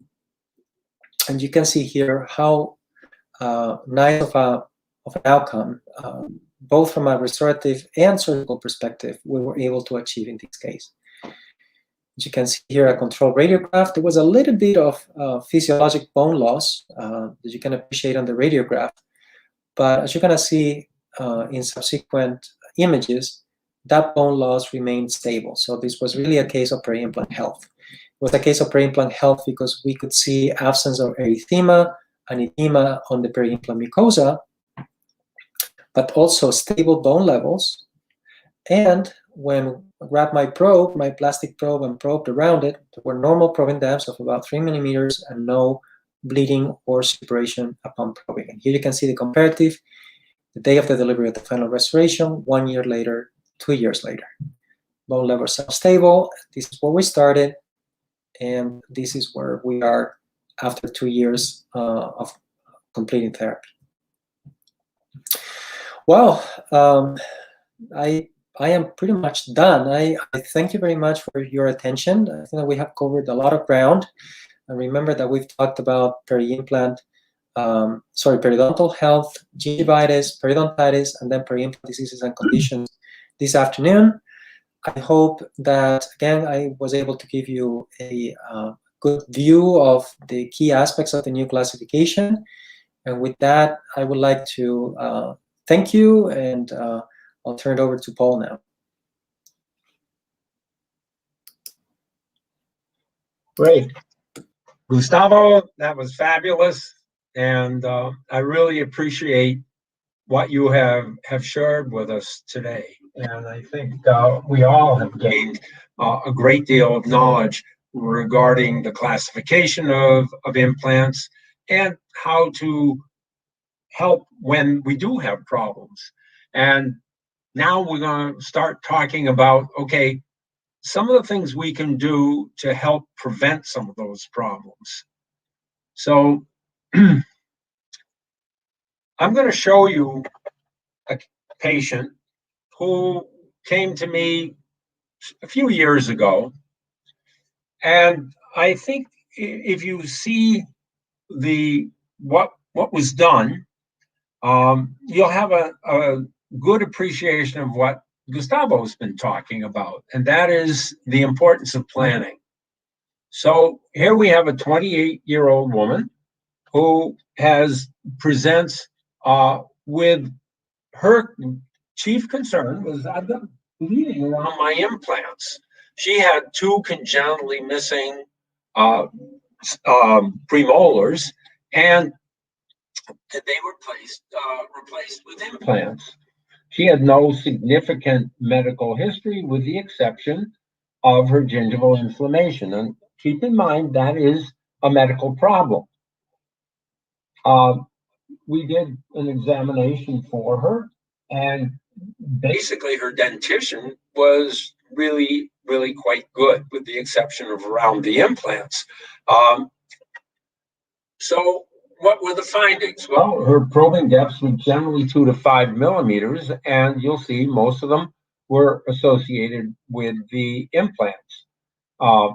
And you can see here how nice of an outcome, both from a restorative and surgical perspective, we were able to achieve in this case. As you can see here, a control radiograph. There was a little bit of physiologic bone loss that you can appreciate on the radiograph. But as you're going to see in subsequent images, that bone loss remained stable. So this was really a case of peri-implant health. It was a case of peri-implant health because we could see absence of erythema and edema on the peri-implant mucosa, but also stable bone levels. And when I grabbed my probe, my plastic probe, and probed around it, there were normal probing depths of about 3 millimeters and no bleeding or suppuration upon probing. And here you can see the comparative, the day of the delivery of the final restoration, 1 year later, 2 years later. Bone levels are stable. This is where we started, and this is where we are after 2 years of completing therapy. Well, I am pretty much done. I thank you very much for your attention. I think that we have covered a lot of ground. And remember that we've talked about periodontal health, gingivitis, periodontitis, and then peri-implant diseases and conditions this afternoon. I hope that, again, I was able to give you a good view of the key aspects of the new classification. And with that, I would like to thank you, and I'll turn it over to Paul now. Great. Gustavo, that was fabulous. And I really appreciate what you have shared with us today. And I think we all have gained a great deal of knowledge regarding the classification of implants and how to help when we do have problems. And now we're going to start talking about, okay, some of the things we can do to help prevent some of those problems. So I'm going to show you a patient who came to me a few years ago. And I think if you see what was done, you'll have a good appreciation of what Gustavo's been talking about, and that is the importance of planning. So here we have a 28-year-old woman who presents with her chief concern was, I've got bleeding around my implants. She had 2 congenitally missing premolars, and they were replaced with implants. She had no significant medical history with the exception of her gingival inflammation. And keep in mind, that is a medical problem. we did an examination for her, and basically her dentition was really, really quite good, with the exception of around the implants. Um, so what were the findings? Well, her probing depths were generally 2 to 5 millimeters, and you'll see most of them were associated with the implants. Uh,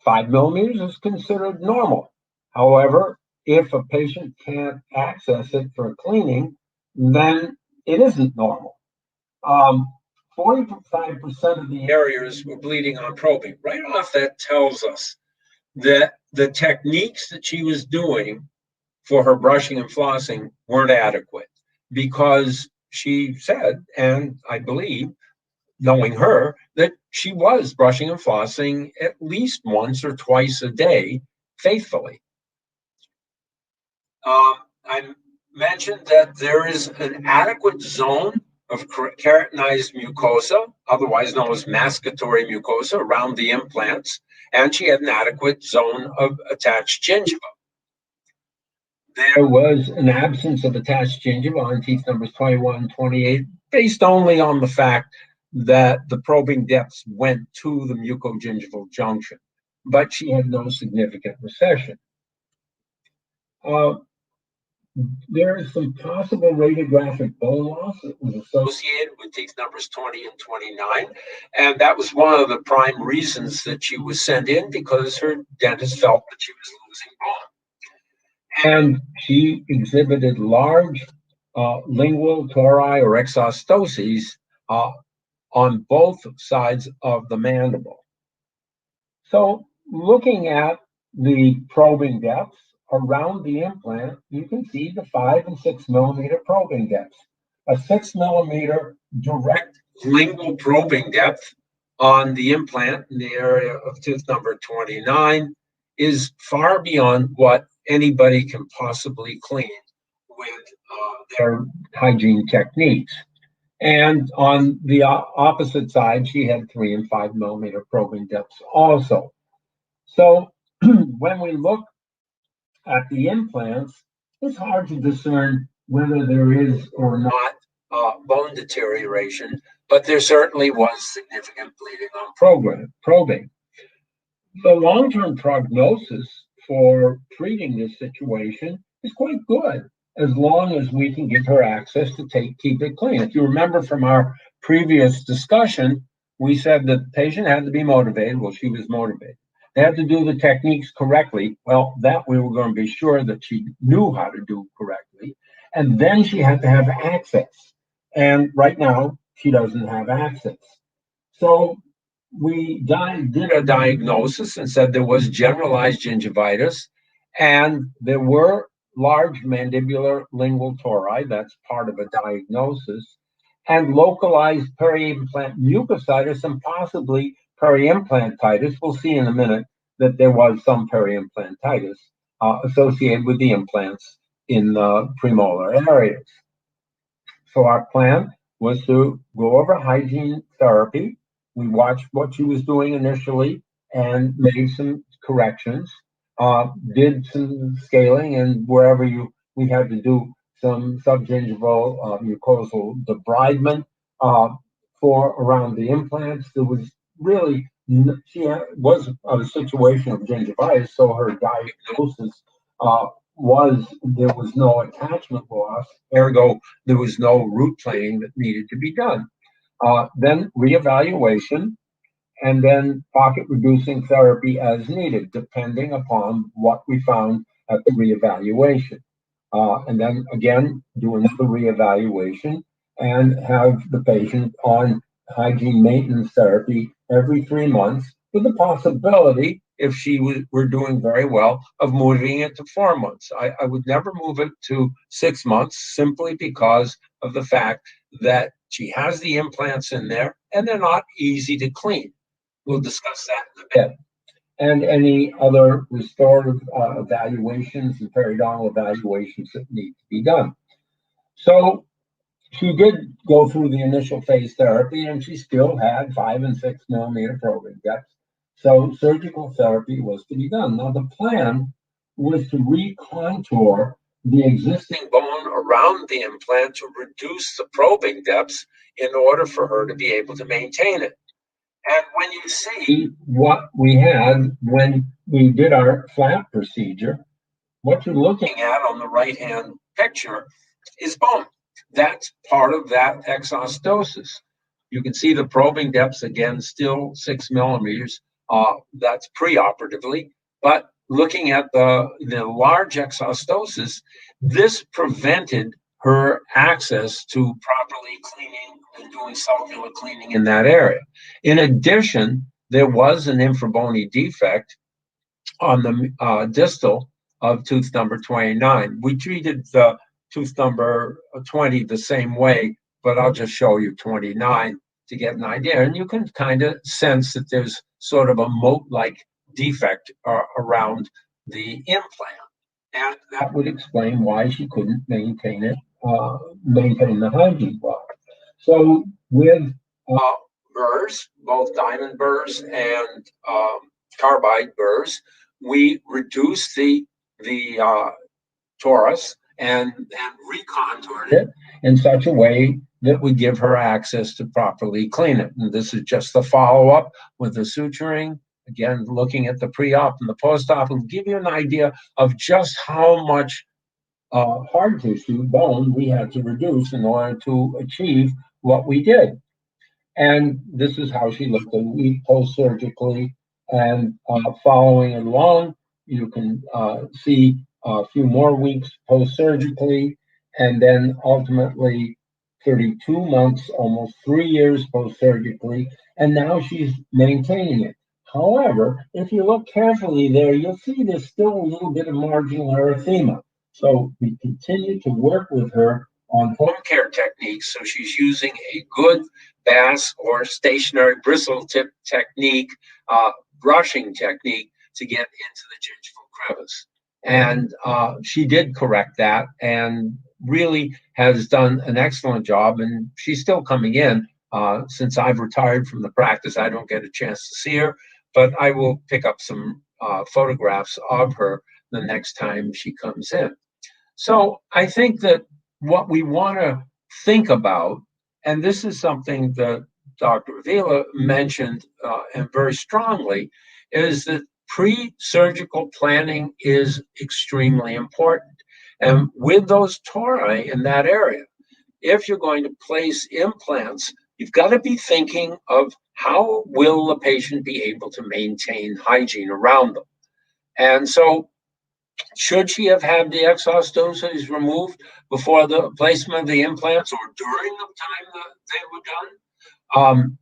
5 millimeters is considered normal. However, if a patient can't access it for cleaning, then it isn't normal. 45% of the areas were bleeding on probing. Right off, that tells us that the techniques that she was doing for her brushing and flossing weren't adequate, because she said, and I believe, knowing her, that she was brushing and flossing at least once or twice a day faithfully. I mentioned that there is an adequate zone of keratinized mucosa, otherwise known as mascatory mucosa, around the implants, and she had an adequate zone of attached gingiva. There was an absence of attached gingiva on teeth numbers 21 and 28, based only on the fact that the probing depths went to the mucogingival junction, but she had no significant recession. There is some possible radiographic bone loss that was associated with teeth numbers 20 and 29, and that was one of the prime reasons that she was sent in, because her dentist felt that she was losing bone. And she exhibited large lingual tori or exostoses on both sides of the mandible. So looking at the probing depths around the implant, you can see the 5 and 6 millimeter probing depths. A 6 millimeter direct lingual probing depth on the implant in the area of tooth number 29 is far beyond what anybody can possibly clean with their hygiene techniques. And on the opposite side, she had 3 and 5 millimeter probing depths also. So when we look at the implants, it's hard to discern whether there is or not bone deterioration, but there certainly was significant bleeding on probing. The long-term prognosis for treating this situation is quite good, as long as we can give her access to keep it clean. If you remember from our previous discussion, we said that the patient had to be motivated. Well, she was motivated. They had to do the techniques correctly. Well, that we were going to be sure that she knew how to do correctly. And then she had to have access. And right now, she doesn't have access. So we did a diagnosis and said there was generalized gingivitis, and there were large mandibular lingual tori. That's part of a diagnosis, and localized peri-implant mucositis and possibly peri-implantitis. We'll see in a minute that there was some peri-implantitis associated with the implants in the premolar areas. So our plan was to go over hygiene therapy. We watched what she was doing initially and made some corrections, did some scaling, and wherever we had to do some subgingival mucosal debridement for around the implants. There was really, she was a situation of gingivitis, so her diagnosis there was no attachment loss, ergo there was no root planing that needed to be done. Then reevaluation, and then pocket reducing therapy as needed, depending upon what we found at the reevaluation. And then again, do another reevaluation and have the patient on hygiene maintenance therapy every 3 months, with the possibility, if she were doing very well, of moving it to 4 months. I would never move it to 6 months, simply because of the fact that she has the implants in there and they're not easy to clean. We'll discuss that in a bit. And any other restorative evaluations and periodontal evaluations that need to be done. So she did go through the initial phase therapy, and she still had 5 and 6 millimeter probing depths. So surgical therapy was to be done. Now the plan was to recontour the existing bone around the implant to reduce the probing depths in order for her to be able to maintain it. And when you see what we had when we did our flap procedure, what you're looking at on the right hand picture is bone. That's part of that exostosis. You can see the probing depths again, still 6 millimeters. That's preoperatively. But looking at the large exostosis, this prevented her access to properly cleaning and doing cellular cleaning in that area. In addition, there was an infrabony defect on the distal of tooth number 29. We treated the tooth number 20 the same way, but I'll just show you 29 to get an idea. And you can kind of sense that there's sort of a moat-like defect around the implant. And that would explain why she couldn't maintain the hygiene well. So with burrs, both diamond burrs and carbide burrs, we reduced the torus and recontoured it in such a way that would give her access to properly clean it. And this is just the follow-up with the suturing. Again, looking at the pre-op and the post-op will give you an idea of just how much hard tissue bone we had to reduce in order to achieve what we did. And this is how she looked a week post-surgically. And following along, you can see a few more weeks post-surgically, and then ultimately 32 months, almost 3 years post-surgically, and now she's maintaining it. However, if you look carefully there, you'll see there's still a little bit of marginal erythema. So we continue to work with her on home care techniques. So she's using a good bass or stationary bristle tip technique, brushing technique to get into the gingival crevice. And she did correct that and really has done an excellent job. And she's still coming in. Since I've retired from the practice, I don't get a chance to see her, but I will pick up some photographs of her the next time she comes in. So I think that what we want to think about, and this is something that Dr. Avila mentioned and very strongly, is that pre-surgical planning is extremely important. And with those tori in that area, if you're going to place implants, you've got to be thinking of how will the patient be able to maintain hygiene around them. And so should she have had the exostosis removed before the placement of the implants or during the time that they were done?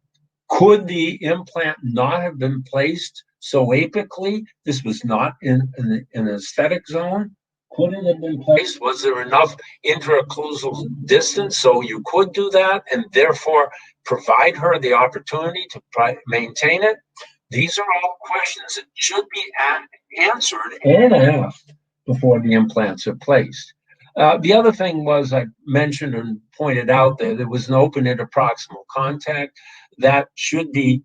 Could the implant not have been placed so apically? This was not in an aesthetic zone. Could it have been placed? Was there enough interocclusal distance so you could do that and therefore provide her the opportunity to maintain it? These are all questions that should be answered and asked before the implants are placed. The other thing was I mentioned and pointed out there was an open interproximal contact that should be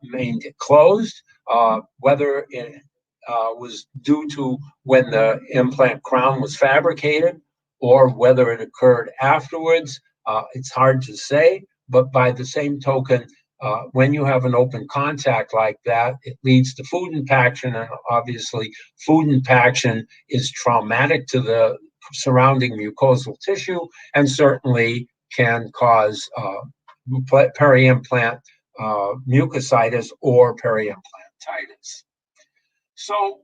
maintained closed, whether it was due to when the implant crown was fabricated or whether it occurred afterwards. It's hard to say, but by the same token, when you have an open contact like that, it leads to food impaction, and obviously food impaction is traumatic to the surrounding mucosal tissue and certainly can cause peri-implant mucositis or peri-implantitis. So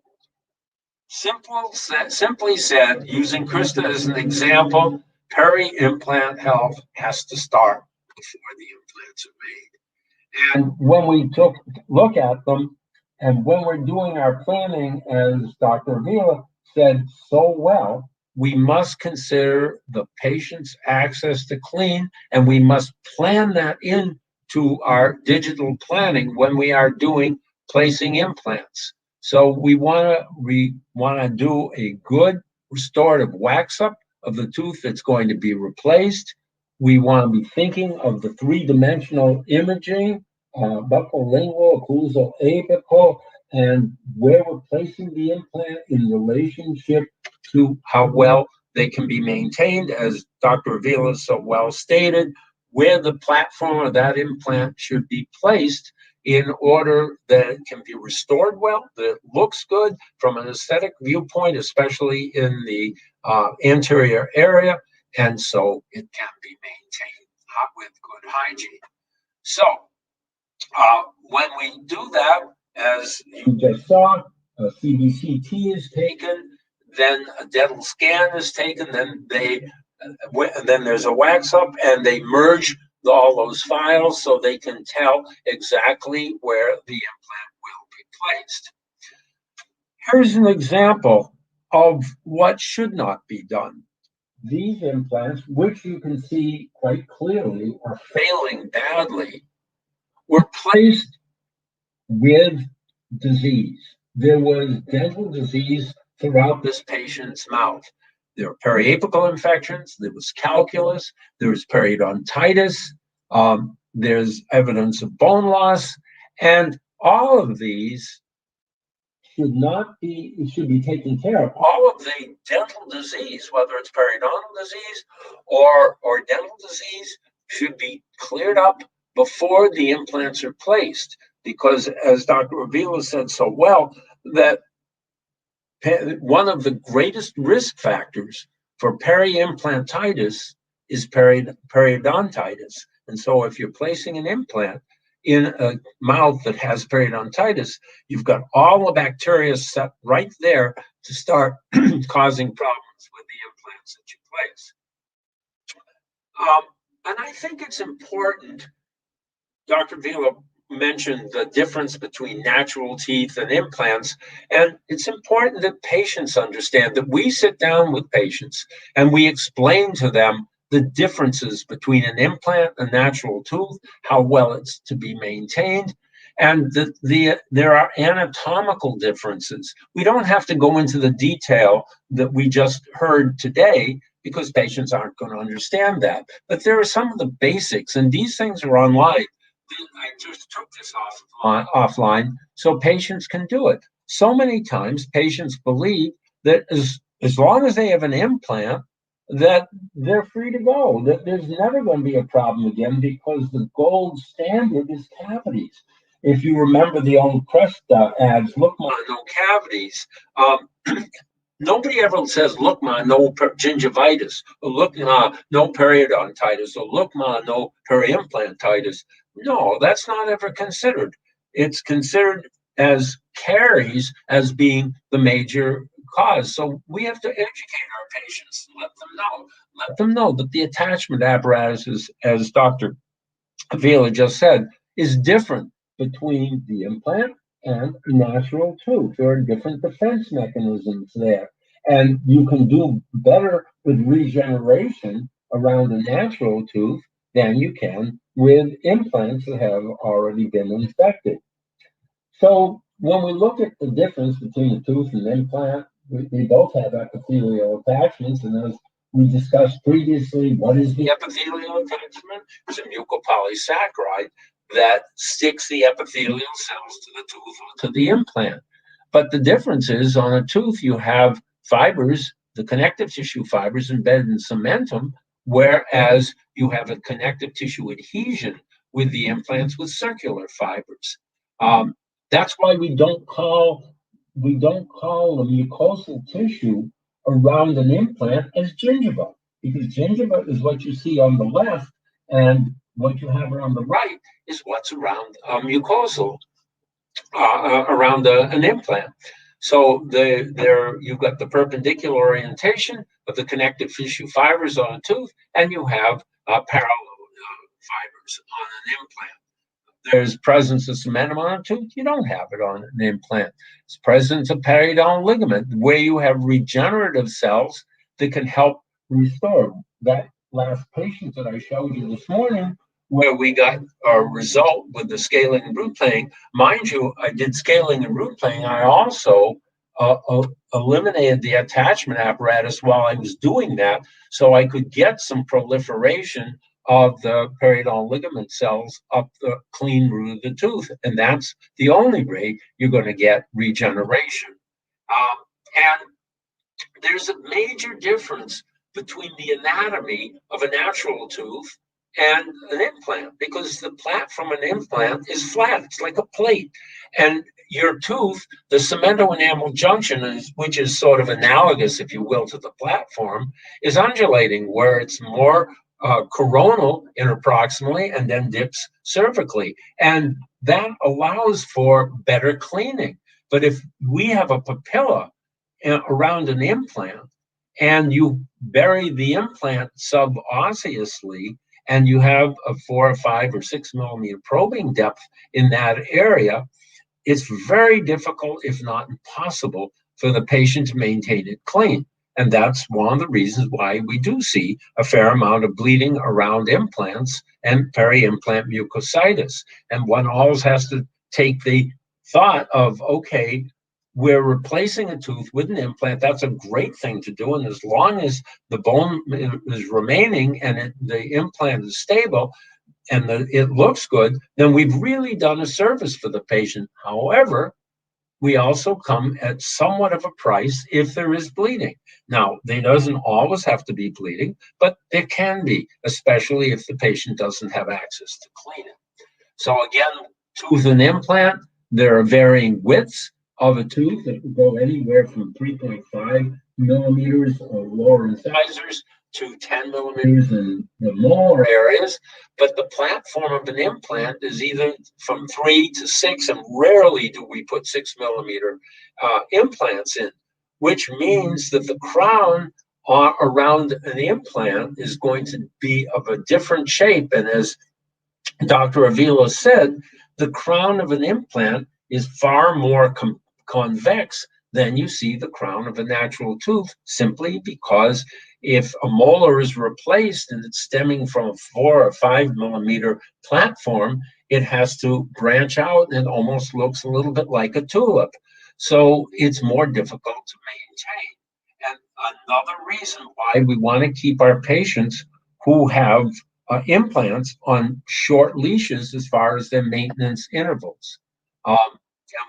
simply said, using Krista as an example, peri-implant health has to start before the implants are made. And when we look at them, and when we're doing our planning, as Dr. Avila said so well, we must consider the patient's access to clean, and we must plan that into our digital planning when we are placing implants. So we want to do a good restorative wax up of the tooth that's going to be replaced. We want to be thinking of the three-dimensional imaging, buccolingual, occlusal, apical, and where we're placing the implant in relationship to how well They can be maintained, as Dr. Avila so well stated, where the platform of that implant should be placed in order that it can be restored well, that it looks good from an aesthetic viewpoint, especially in the anterior area, and so it can be maintained with good hygiene. So when we do that, as you just saw, a CBCT is taken, then a dental scan is taken, then there's a wax up, and they merge all those files so they can tell exactly where the implant will be placed. Here's an example of what should not be done. These implants, which you can see quite clearly are failing badly, were placed with disease. There was dental disease throughout this patient's mouth. There were periapical infections, there was calculus, there was periodontitis, there's evidence of bone loss, and all of these should be taken care of. All of the dental disease, whether it's periodontal disease or dental disease, should be cleared up before the implants are placed. Because, as Dr. Avila said so well, that one of the greatest risk factors for peri-implantitis is periodontitis. And so if you're placing an implant in a mouth that has periodontitis, you've got all the bacteria set right there to start causing problems with the implants that you place. And I think it's important, Dr. Vila mentioned the difference between natural teeth and implants, and it's important that patients understand that we sit down with patients and we explain to them the differences between an implant, a natural tooth, how well it's to be maintained, and there are anatomical differences. We don't have to go into the detail that we just heard today because patients aren't going to understand that. But there are some of the basics, and these things are online. I just took this offline so patients can do it. So many times patients believe that as long as they have an implant, that they're free to go, that there's never going to be a problem again because the gold standard is cavities. If you remember the old Crest ads, look, ma, no cavities. Nobody ever says, look, ma, no gingivitis, or look, ma, no periodontitis, or look, ma, no peri-implantitis. No, that's not ever considered. It's considered as caries as being the major cause. So we have to educate our patients, let them know that the attachment apparatus, as Dr. Avila just said, is different between the implant and natural tooth. There are different defense mechanisms there. And you can do better with regeneration around a natural tooth than you can with implants that have already been infected. So when we look at the difference between the tooth and the implant, we both have epithelial attachments, and as we discussed previously, what is the epithelial attachment? It's a mucopolysaccharide that sticks the epithelial cells to the tooth or to the implant. But the difference is on a tooth, you have fibers, the connective tissue fibers embedded in cementum, whereas you have a connective tissue adhesion with the implants with circular fibers. That's why we don't call the mucosal tissue around an implant as gingiva, because gingiva is what you see on the left, and what you have around the right is what's around mucosal, around an implant. So you've got the perpendicular orientation of the connective tissue fibers on a tooth, and you have parallel fibers on an implant. There's presence of cementum on a tooth. You don't have it on an implant. It's presence of periodontal ligament, where you have regenerative cells that can help restore. That last patient that I showed you this morning, where we got a result with the scaling and root planing. Mind you, I did scaling and root planing. I also eliminated the attachment apparatus while I was doing that, so I could get some proliferation of the periodontal ligament cells up the clean root of the tooth. And that's the only way you're going to get regeneration. And there's a major difference between the anatomy of a natural tooth and an implant, because the platform from an implant is flat. It's like a plate. And your tooth, the cemento enamel junction, which is sort of analogous, if you will, to the platform, is undulating, where it's more coronal interproximally and then dips cervically. And that allows for better cleaning. But if we have a papilla around an implant and you bury the implant subosseously, and you have a 4 or 5 or 6 millimeter probing depth in that area, it's very difficult, if not impossible, for the patient to maintain it clean. And that's one of the reasons why we do see a fair amount of bleeding around implants and peri-implant mucositis. And one always has to take the thought of, okay, we're replacing a tooth with an implant. That's a great thing to do. And as long as the bone is remaining and the implant is stable and it looks good, then we've really done a service for the patient. However, we also come at somewhat of a price if there is bleeding. Now, there doesn't always have to be bleeding, but there can be, especially if the patient doesn't have access to clean it. So again, tooth and implant, there are varying widths of a tooth that can go anywhere from 3.5 millimeters or lower incisors to 10 millimeters in the molar areas. But the platform of an implant is either from 3 to 6, and rarely do we put 6 millimeter implants in, which means that the crown around an implant is going to be of a different shape. And as Dr. Avila said, the crown of an implant is far more convex than you see the crown of a natural tooth, simply because if a molar is replaced and it's stemming from a 4 or 5 millimeter platform, it has to branch out and almost looks a little bit like a tulip. So it's more difficult to maintain. And another reason why we want to keep our patients who have implants on short leashes as far as their maintenance intervals.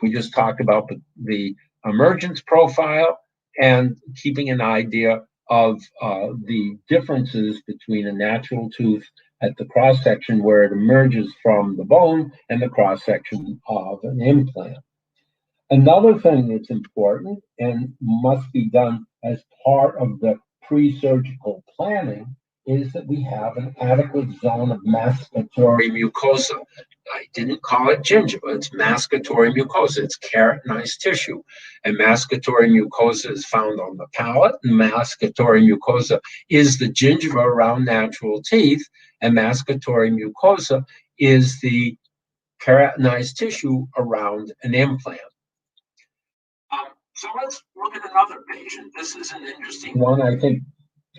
We just talked about the emergence profile and keeping an idea of the differences between a natural tooth at the cross section where it emerges from the bone and the cross section of an implant. Another thing that's important and must be done as part of the pre-surgical planning is that we have an adequate zone of mascatory mucosa. I didn't call it gingiva, it's mascatory mucosa. It's keratinized tissue. And mascatory mucosa is found on the palate, and mascatory mucosa is the gingiva around natural teeth, and mascatory mucosa is the keratinized tissue around an implant. So let's look at another patient. This is an interesting one. I think,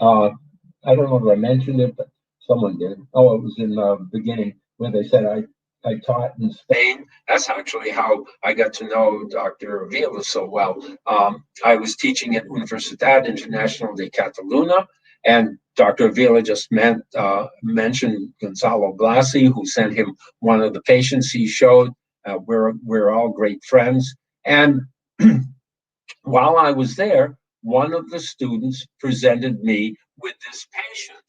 I don't know if I mentioned it, but someone did. Oh, it was in the beginning where they said I taught in Spain. That's actually how I got to know Dr. Avila so well. I was teaching at Universidad Internacional de Catalunya, and Dr. Avila just mentioned Gonzalo Blasi, who sent him one of the patients he showed. We're all great friends. And while I was there, one of the students presented me with this patient,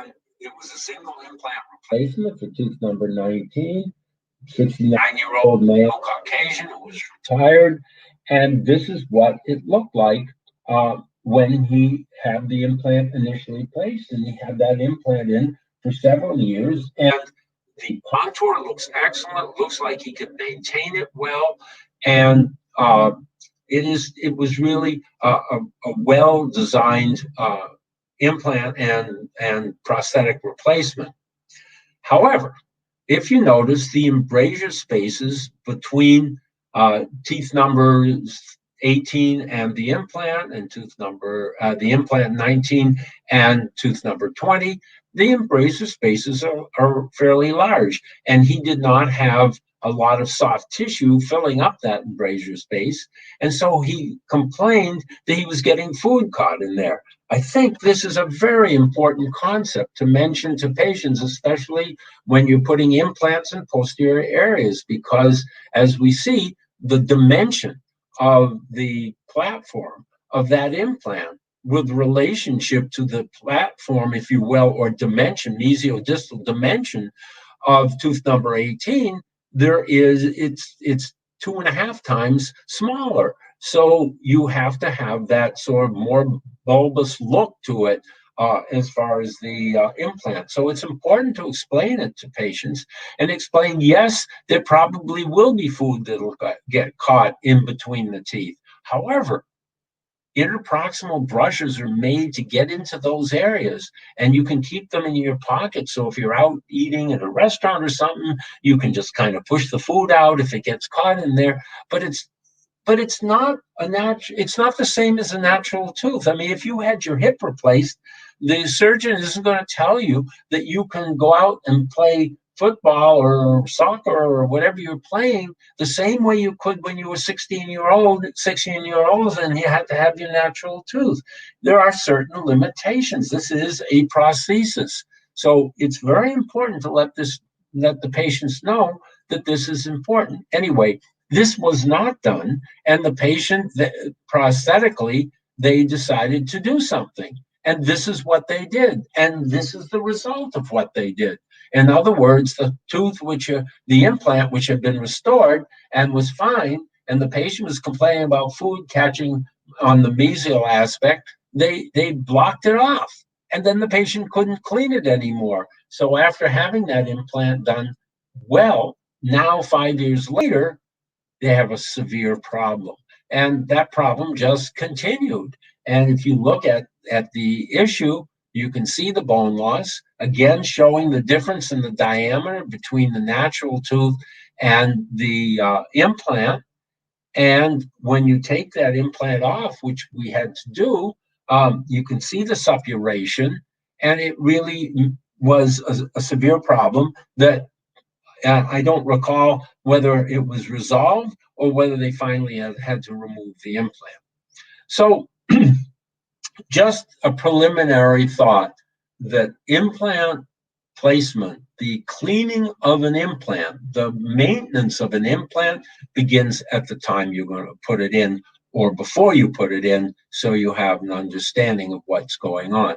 and it was a single implant replacement for tooth number 19, 69-year-old male Caucasian who was retired. And this is what it looked like when he had the implant initially placed, and he had that implant in for several years. And the contour looks excellent, looks like he could maintain it well. And it was really a well-designed implant and prosthetic replacement. However, if you notice the embrasure spaces between teeth numbers 18 and the implant, and the implant 19 and tooth number 20, the embrasure spaces are fairly large, and he did not have a lot of soft tissue filling up that embrasure space. And so he complained that he was getting food caught in there. I think this is a very important concept to mention to patients, especially when you're putting implants in posterior areas, because as we see, the dimension of the platform of that implant with relationship to the platform, if you will, or dimension, mesiodistal dimension of tooth number 18, it's 2.5 times smaller. So you have to have that sort of more bulbous look to it as far as the implant. So it's important to explain it to patients and explain, yes, there probably will be food that'll get caught in between the teeth. However, interproximal brushes are made to get into those areas, and you can keep them in your pocket. So if you're out eating at a restaurant or something, you can just kind of push the food out if it gets caught in there. But it's not it's not the same as a natural tooth. I mean, if you had your hip replaced, the surgeon isn't going to tell you that you can go out and play football or soccer or whatever you're playing the same way you could when you were 16-year-olds, and you had to have your natural tooth. There are certain limitations. This is a prosthesis. So it's very important to let the patients know that this is important. Anyway, this was not done, and the patient, prosthetically, they decided to do something. And this is what they did. And this is the result of what they did. In other words, the implant, which had been restored and was fine, and the patient was complaining about food catching on the mesial aspect, they blocked it off. And then the patient couldn't clean it anymore. So after having that implant done well, now 5 years later, they have a severe problem. And that problem just continued. And if you look at the issue, you can see the bone loss, again, showing the difference in the diameter between the natural tooth and the implant. And when you take that implant off, which we had to do, you can see the suppuration. And it really was a severe problem that I don't recall whether it was resolved or whether they finally had to remove the implant. So just a preliminary thought that implant placement, the cleaning of an implant, the maintenance of an implant begins at the time you're going to put it in or before you put it in, so you have an understanding of what's going on.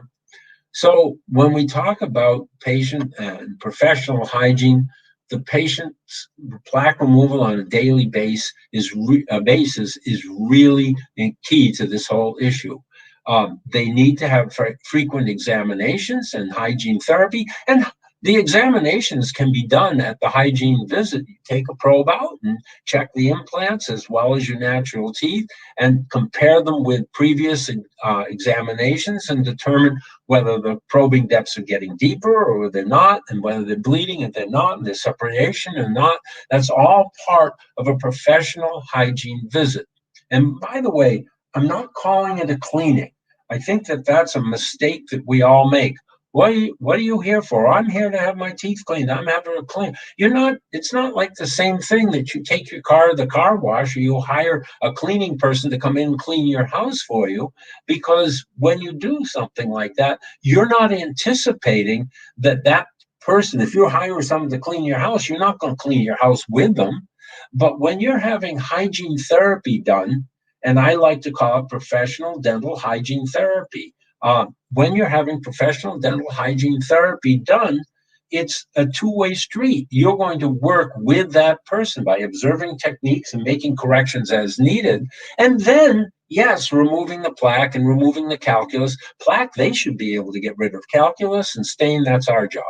So when we talk about patient and professional hygiene, the patient's plaque removal on a daily basis is really key to this whole issue. They need to have frequent examinations and hygiene therapy, and the examinations can be done at the hygiene visit. You take a probe out and check the implants as well as your natural teeth and compare them with previous examinations and determine whether the probing depths are getting deeper or they're not, and whether they're bleeding if they're not, and there's separation or not. That's all part of a professional hygiene visit. And by the way, I'm not calling it a cleaning. I think that that's a mistake that we all make. What are you here for? I'm here to have my teeth cleaned. I'm having a clean. It's not like the same thing that you take your car to the car wash or you hire a cleaning person to come in and clean your house for you, because when you do something like that, you're not anticipating that person, if you hire someone to clean your house, you're not going to clean your house with them. But when you're having hygiene therapy done, and I like to call it professional dental hygiene therapy, when you're having professional dental hygiene therapy done, it's a two-way street. You're going to work with that person by observing techniques and making corrections as needed. And then, yes, removing the plaque and removing the calculus. Plaque, they should be able to get rid of calculus, and stain, that's our job.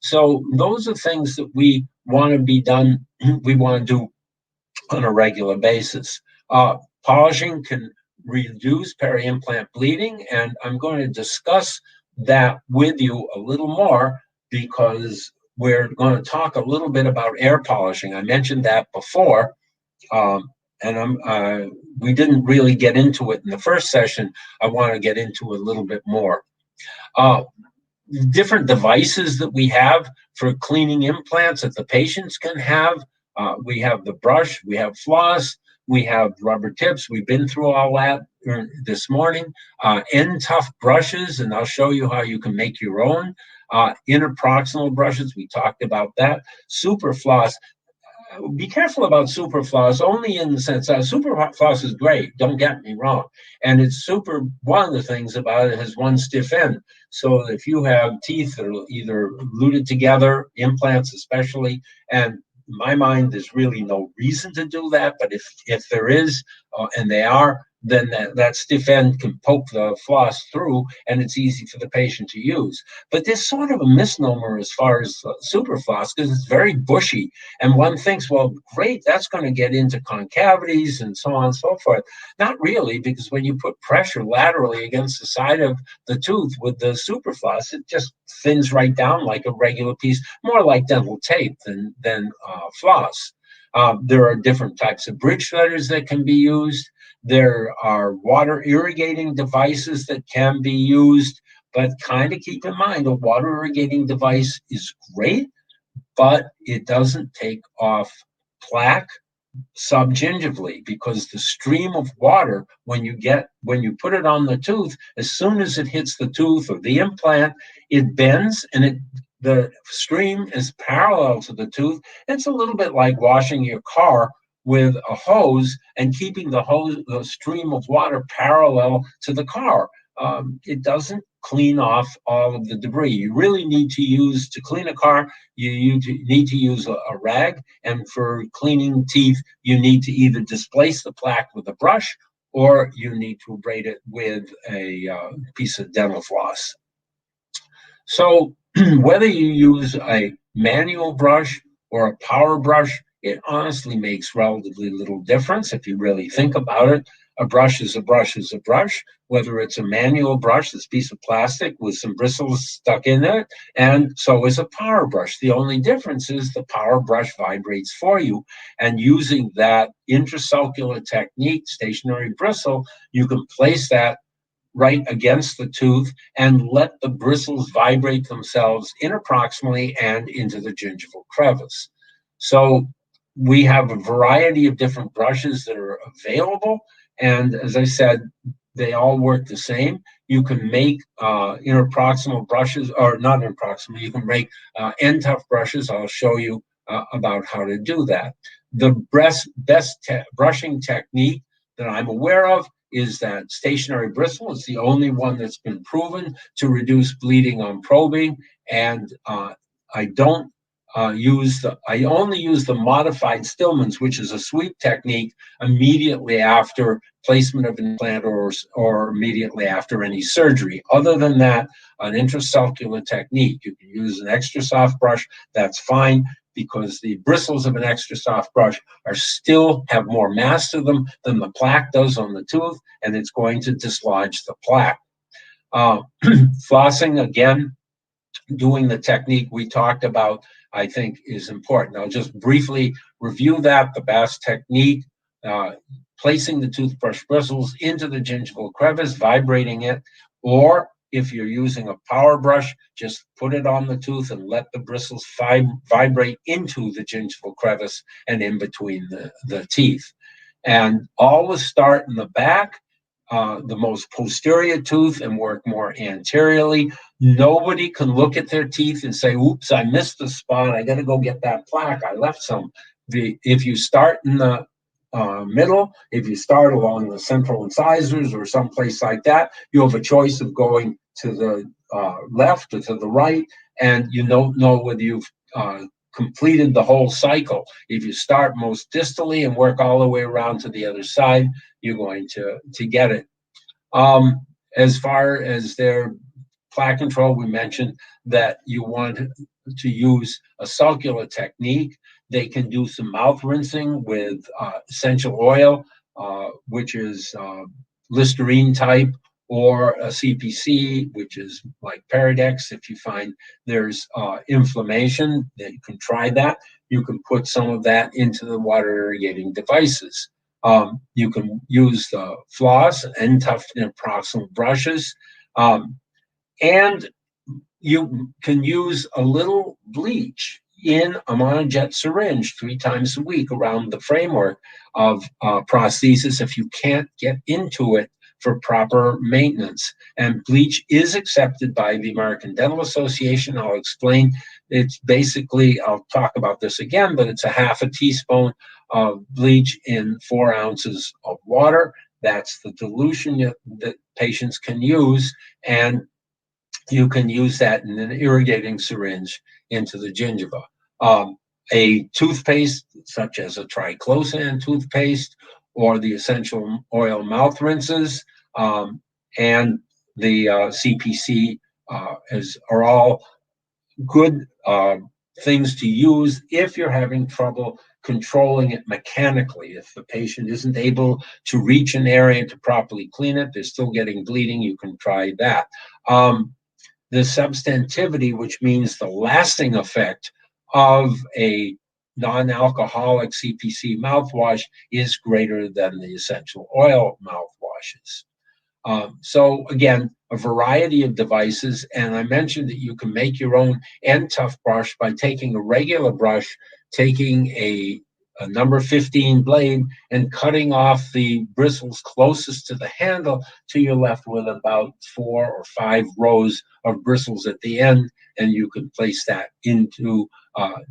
So those are things that we want to be done, we want to do on a regular basis. Polishing can reduce peri-implant bleeding, and I'm going to discuss that with you a little more because we're going to talk a little bit about air polishing. I mentioned that before, and we didn't really get into it in the first session. I want to get into a little bit more. Different devices that we have for cleaning implants that the patients can have. We have the brush, we have floss, we have rubber tips. We've been through all that this morning. End tough brushes, and I'll show you how you can make your own. Interproximal brushes, we talked about that. Super floss. be careful about superfloss only in the sense that superfloss is great, don't get me wrong. And it's super, one of the things about it has one stiff end. So if you have teeth that are either luted together, implants especially, and in my mind, there's really no reason to do that. But if there is, and they are, then that stiff end can poke the floss through, and it's easy for the patient to use. But there's sort of a misnomer as far as superfloss, because it's very bushy, and one thinks, well, great, that's going to get into concavities and so on and so forth. Not really, because when you put pressure laterally against the side of the tooth with the superfloss, it just thins right down like a regular piece, more like dental tape than floss. There are different types of bridge threaders that can be used. There are water irrigating devices that can be used, but kind of keep in mind a water irrigating device is great, but it doesn't take off plaque subgingivally, because the stream of water, when you put it on the tooth, as soon as it hits the tooth or the implant, it bends, and the stream is parallel to the tooth. It's a little bit like washing your car with a hose and keeping the stream of water parallel to the car. It doesn't clean off all of the debris. You really need to clean a car, you need to use a rag, and for cleaning teeth, you need to either displace the plaque with a brush, or you need to abrade it with a piece of dental floss. So whether you use a manual brush or a power brush, it honestly makes relatively little difference if you really think about it. A brush is a brush is a brush, whether it's a manual brush, this piece of plastic with some bristles stuck in it, and so is a power brush. The only difference is the power brush vibrates for you, and using that intracellular technique, stationary bristle, you can place that right against the tooth and let the bristles vibrate themselves interproximally and into the gingival crevice. So we have a variety of different brushes that are available, and as I said, they all work the same. You can make interproximal brushes, or not interproximal, you can make end-tough brushes. I'll show you about how to do that. The best brushing technique that I'm aware of is that stationary bristle. It's the only one that's been proven to reduce bleeding on probing, and I don't I only use the modified Stillman's, which is a sweep technique immediately after placement of an implant or immediately after any surgery. Other than that, an intracellular technique, you can use an extra soft brush, that's fine, because the bristles of an extra soft brush still have more mass to them than the plaque does on the tooth, and it's going to dislodge the plaque. Flossing, again, doing the technique we talked about, I think is important. I'll just briefly review that. The Bass technique, placing the toothbrush bristles into the gingival crevice, vibrating it, or if you're using a power brush, just put it on the tooth and let the bristles vibrate into the gingival crevice and in between the teeth. And always start in the back, the most posterior tooth, and work more anteriorly. Nobody can look at their teeth and say, oops, I missed the spot, I got to go get that plaque, I left some. If you start in the middle, if you start along the central incisors or someplace like that, you have a choice of going to the left or to the right, and you don't know whether you've completed the whole cycle. If you start most distally and work all the way around to the other side, you're going to get it. As far as their plaque control, we mentioned that you want to use a sulcular technique. They can do some mouth rinsing with essential oil, which is Listerine type, or a CPC, which is like Paradex. If you find there's inflammation, then you can try that. You can put some of that into the water irrigating devices. You can use the floss and tough proximal brushes, and you can use a little bleach in a monojet syringe 3 times a week around the framework of prosthesis if you can't get into it for proper maintenance. And bleach is accepted by the American Dental Association. I'll explain It's basically, I'll talk about this again, but it's a half a teaspoon of bleach in 4 ounces of water. That's the dilution that patients can use, and you can use that in an irrigating syringe into the gingiva. Um, a toothpaste, such as a triclosan toothpaste or the essential oil mouth rinses, and the CPC are all good things to use if you're having trouble controlling it mechanically. If the patient isn't able to reach an area to properly clean it, they're still getting bleeding, you can try that. The substantivity, which means the lasting effect of a non-alcoholic CPC mouthwash, is greater than the essential oil mouthwashes. So again, a variety of devices, and I mentioned that you can make your own end tuft brush by taking a regular brush, taking a number 15 blade and cutting off the bristles closest to the handle till you're left with about 4 or 5 rows of bristles at the end, and you can place that into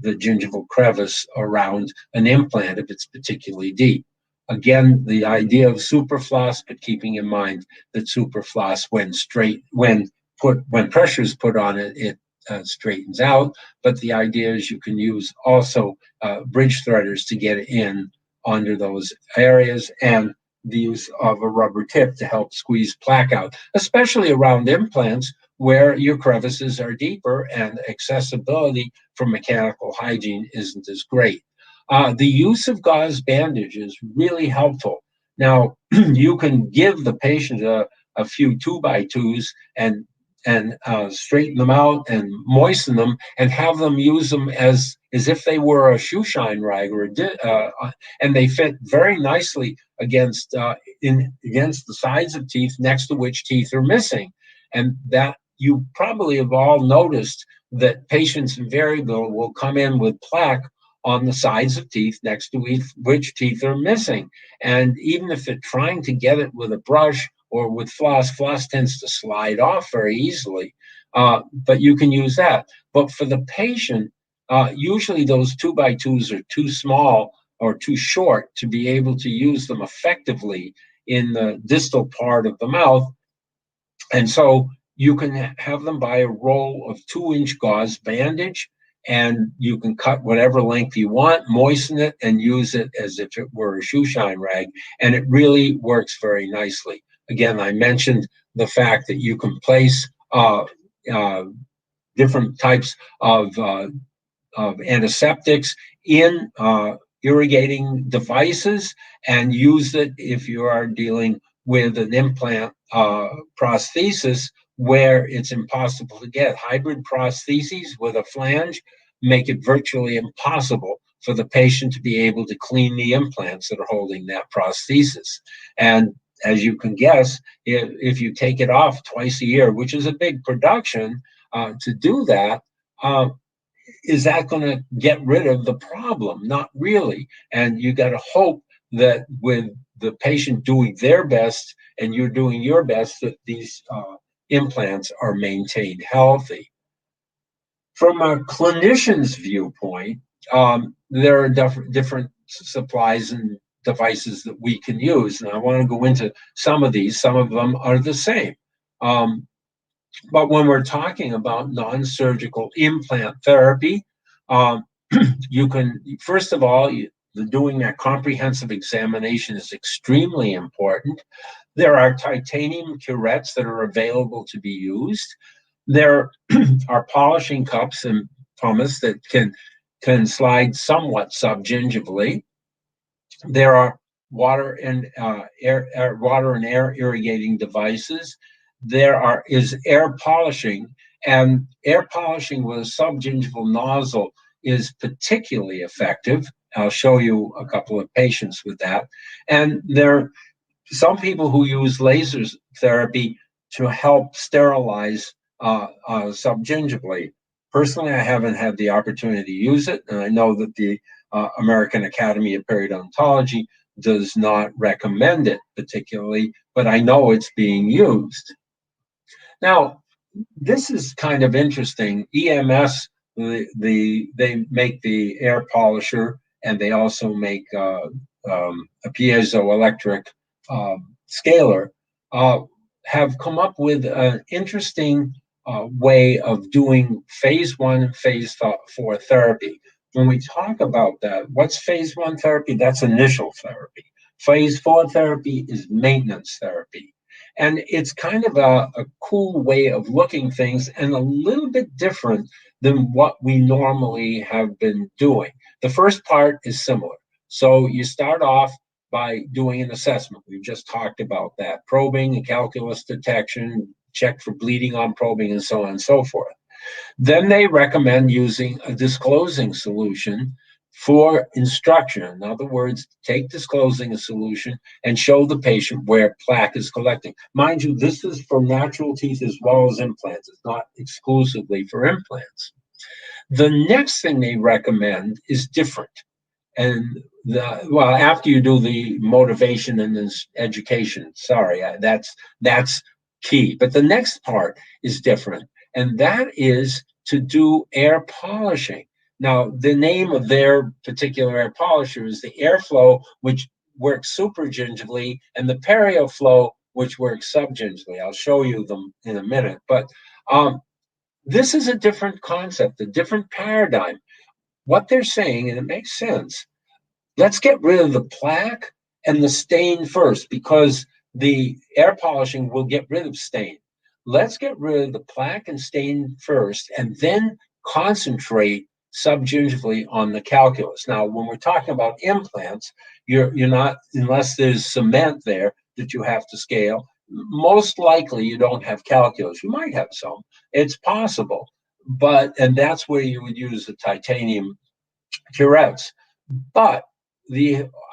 the gingival crevice around an implant if it's particularly deep. Again, the idea of superfloss, but keeping in mind that superfloss, when pressure is put on it, it straightens out. But the idea is you can use also bridge threaders to get in under those areas, and the use of a rubber tip to help squeeze plaque out, especially around implants where your crevices are deeper and accessibility for mechanical hygiene isn't as great. The use of gauze bandage is really helpful. Now, you can give the patient a few 2x2s and straighten them out and moisten them and have them use them as if they were a shoe shine rag and they fit very nicely against against the sides of teeth next to which teeth are missing. And that you probably have all noticed that patients invariably will come in with plaque on the sides of teeth next to which teeth are missing. And even if they're trying to get it with a brush or with floss tends to slide off very easily. But you can use that. But for the patient, usually those 2x2s are too small or too short to be able to use them effectively in the distal part of the mouth. And so you can have them buy a roll of 2-inch gauze bandage, and you can cut whatever length you want, moisten it, and use it as if it were a shoe shine rag. And it really works very nicely. Again, I mentioned the fact that you can place different types of antiseptics in irrigating devices and use it if you are dealing with an implant prosthesis where it's impossible to get. Hybrid prostheses with a flange make it virtually impossible for the patient to be able to clean the implants that are holding that prosthesis. And as you can guess, if you take it off twice a year, which is a big production to do that, is that going to get rid of the problem? Not really. And you got to hope that with the patient doing their best and you're doing your best, that these implants are maintained healthy. From a clinician's viewpoint, there are different supplies and devices that we can use. And I want to go into some of these. Some of them are the same. But when we're talking about non-surgical implant therapy, you can, first of all, doing that comprehensive examination is extremely important. There are titanium curettes that are available to be used. There are polishing cups and pumice that can slide somewhat subgingivally. There are water and air irrigating devices. There is air polishing, and air polishing with a subgingival nozzle is particularly effective. I'll show you a couple of patients with that. And there are some people who use laser therapy to help sterilize subgingivally. Personally, I haven't had the opportunity to use it, and I know that the American Academy of Periodontology does not recommend it particularly, but I know it's being used. Now, this is kind of interesting. EMS they make the air polisher, and they also make a piezoelectric scaler, uh, have come up with an interesting way of doing phase one and phase four therapy. When we talk about that, what's phase one therapy? That's initial therapy. Phase four therapy is maintenance therapy. And it's kind of a cool way of looking things and a little bit different than what we normally have been doing. The first part is similar. So you start off by doing an assessment. We've just talked about that. Probing and calculus detection, check for bleeding on probing, and so on and so forth. Then they recommend using a disclosing solution for instruction. In other words, take disclosing a solution and show the patient where plaque is collecting. Mind you, this is for natural teeth as well as implants. It's not exclusively for implants. The next thing they recommend is different. And well, after you do the motivation and this education, sorry, that's key. But the next part is different, and that is to do air polishing. Now, the name of their particular air polisher is the airflow, which works supragingivally, and the perioflow, which works subgingivally. I'll show you them in a minute. But this is a different concept, a different paradigm. What they're saying, and it makes sense, let's get rid of the plaque and the stain first, because the air polishing will get rid of stain. Let's get rid of the plaque and stain first, and then concentrate subgingivally on the calculus. Now, when we're talking about implants, you're not, unless there's cement there that you have to scale, most likely you don't have calculus. You might have some. It's possible. And that's where you would use the titanium curettes. But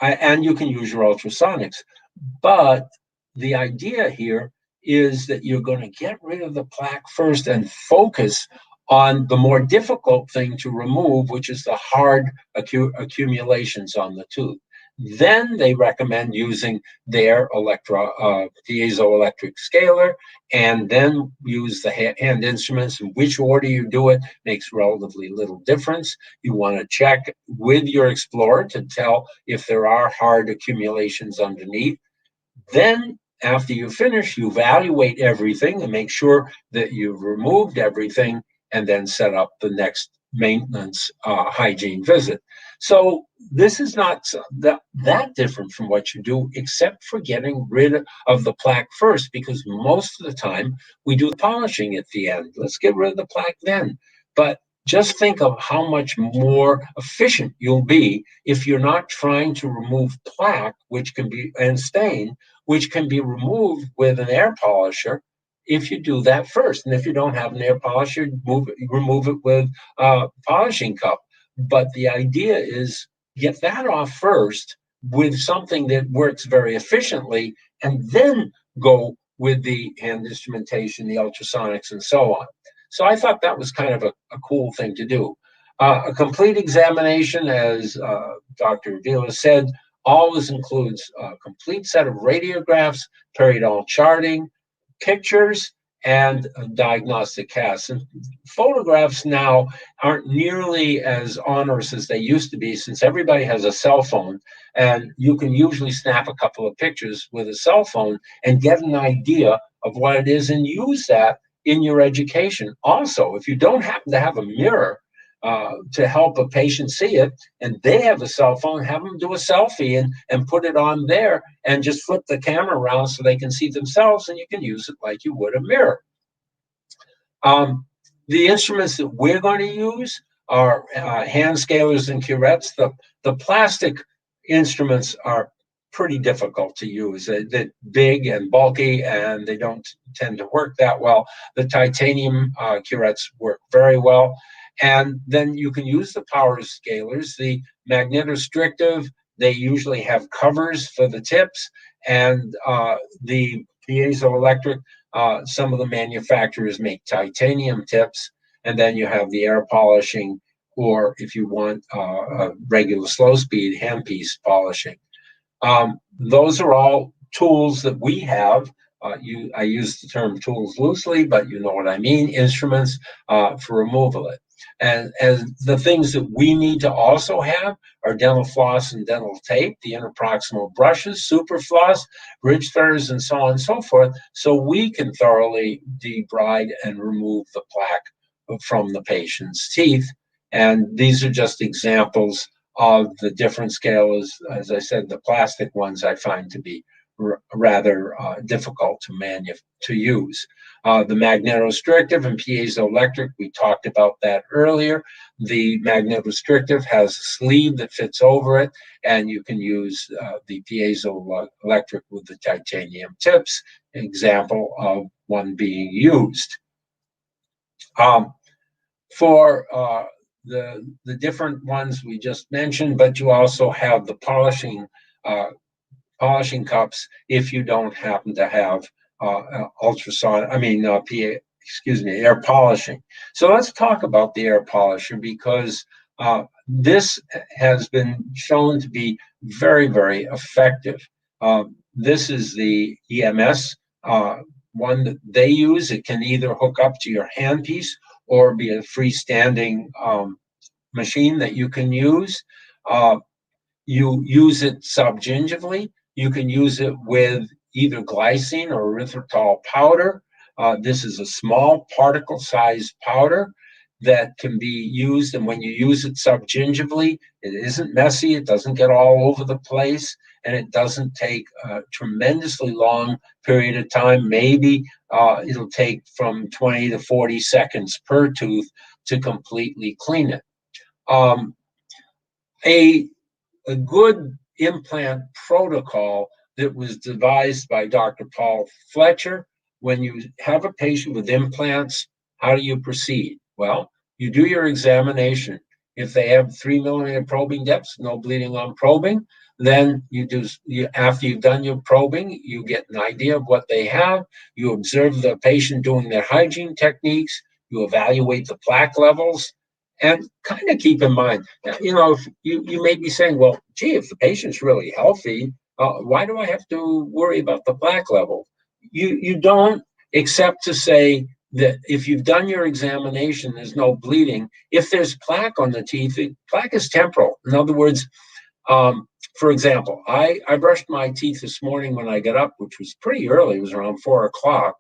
and you can use your ultrasonics. But the idea here is that you're going to get rid of the plaque first and focus on the more difficult thing to remove, which is the hard accumulations on the tooth. Then they recommend using their piezoelectric scaler, and then use the hand instruments. In which order you do it makes relatively little difference. You want to check with your explorer to tell if there are hard accumulations underneath. Then, after you finish, you evaluate everything and make sure that you've removed everything, and then set up the next maintenance hygiene visit. So this is not that different from what you do, except for getting rid of the plaque first, because most of the time we do the polishing at the end. Let's get rid of the plaque then. But just think of how much more efficient you'll be if you're not trying to remove plaque, which can be, and stain, which can be removed with an air polisher, if you do that first. And if you don't have an air polisher, remove it with a polishing cup. But the idea is get that off first with something that works very efficiently, and then go with the hand instrumentation, the ultrasonics, and so on. So I thought that was kind of a cool thing to do. A complete examination, as Dr. Avila said, always includes a complete set of radiographs, periodontal charting, pictures, and diagnostic casts. And photographs now aren't nearly as onerous as they used to be, since everybody has a cell phone, and you can usually snap a couple of pictures with a cell phone and get an idea of what it is and use that in your education. Also, if you don't happen to have a mirror to help a patient see it, and they have a cell phone, have them do a selfie and put it on there, and just flip the camera around so they can see themselves, and you can use it like you would a mirror. The instruments that we're going to use are hand scalers and curettes. The plastic instruments are pretty difficult to use. They're big and bulky, and they don't tend to work that well. The titanium curettes work very well. And then you can use the power scalers. The magnetostrictive, they usually have covers for the tips, and the piezoelectric, some of the manufacturers make titanium tips, and then you have the air polishing, or if you want a regular slow speed handpiece polishing. Those are all tools that we have. I use the term tools loosely, but you know what I mean, instruments for removal of it. And the things that we need to also have are dental floss and dental tape, the interproximal brushes, superfloss, bridge threaders, and so on and so forth, so we can thoroughly debride and remove the plaque from the patient's teeth. And these are just examples of the different scales. As I said, the plastic ones I find to be rather difficult to use. The magnetostrictive and piezoelectric, we talked about that earlier. The magnetostrictive has a sleeve that fits over it, and you can use the piezoelectric with the titanium tips, example of one being used. For the different ones we just mentioned, but you also have the polishing cups if you don't happen to have air polishing. So let's talk about the air polisher, because this has been shown to be very, very effective. This is the EMS one that they use. It can either hook up to your handpiece or be a freestanding machine that you can use. You use it subgingivally. You can use it with either glycine or erythritol powder. This is a small particle-sized powder that can be used, and when you use it subgingivally, it isn't messy, it doesn't get all over the place, and it doesn't take a tremendously long period of time. Maybe it'll take from 20 to 40 seconds per tooth to completely clean it. A good implant protocol that was devised by Dr. Paul Fletcher. When you have a patient with implants, how do you proceed? Well, you do your examination. If they have 3 millimeter probing depths, no bleeding on probing, then after you've done your probing, you get an idea of what they have. You observe the patient doing their hygiene techniques. You evaluate the plaque levels. And kind of keep in mind, if you may be saying, well, gee, if the patient's really healthy, why do I have to worry about the plaque level? You don't, except to say that if you've done your examination, there's no bleeding. If there's plaque on the teeth, plaque is temporal. In other words, for example, I brushed my teeth this morning when I got up, which was pretty early. It was around 4 o'clock.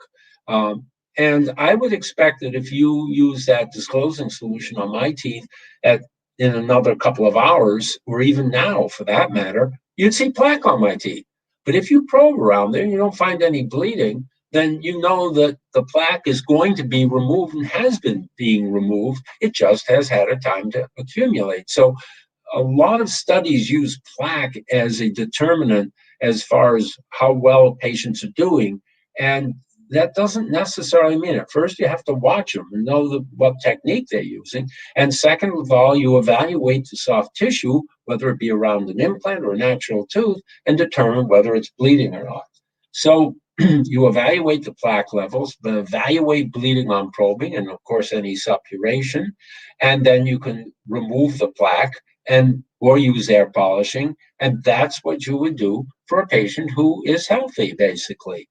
And I would expect that if you use that disclosing solution on my teeth in another couple of hours, or even now for that matter, you'd see plaque on my teeth. But if you probe around there and you don't find any bleeding, then you know that the plaque is going to be removed and has been being removed. It just has had a time to accumulate. So a lot of studies use plaque as a determinant as far as how well patients are doing. And that doesn't necessarily mean it. First, you have to watch them and know what technique they're using. And second of all, you evaluate the soft tissue, whether it be around an implant or a natural tooth, and determine whether it's bleeding or not. So you evaluate the plaque levels, but evaluate bleeding on probing, and of course any suppuration, and then you can remove the plaque or use air polishing, and that's what you would do for a patient who is healthy, basically.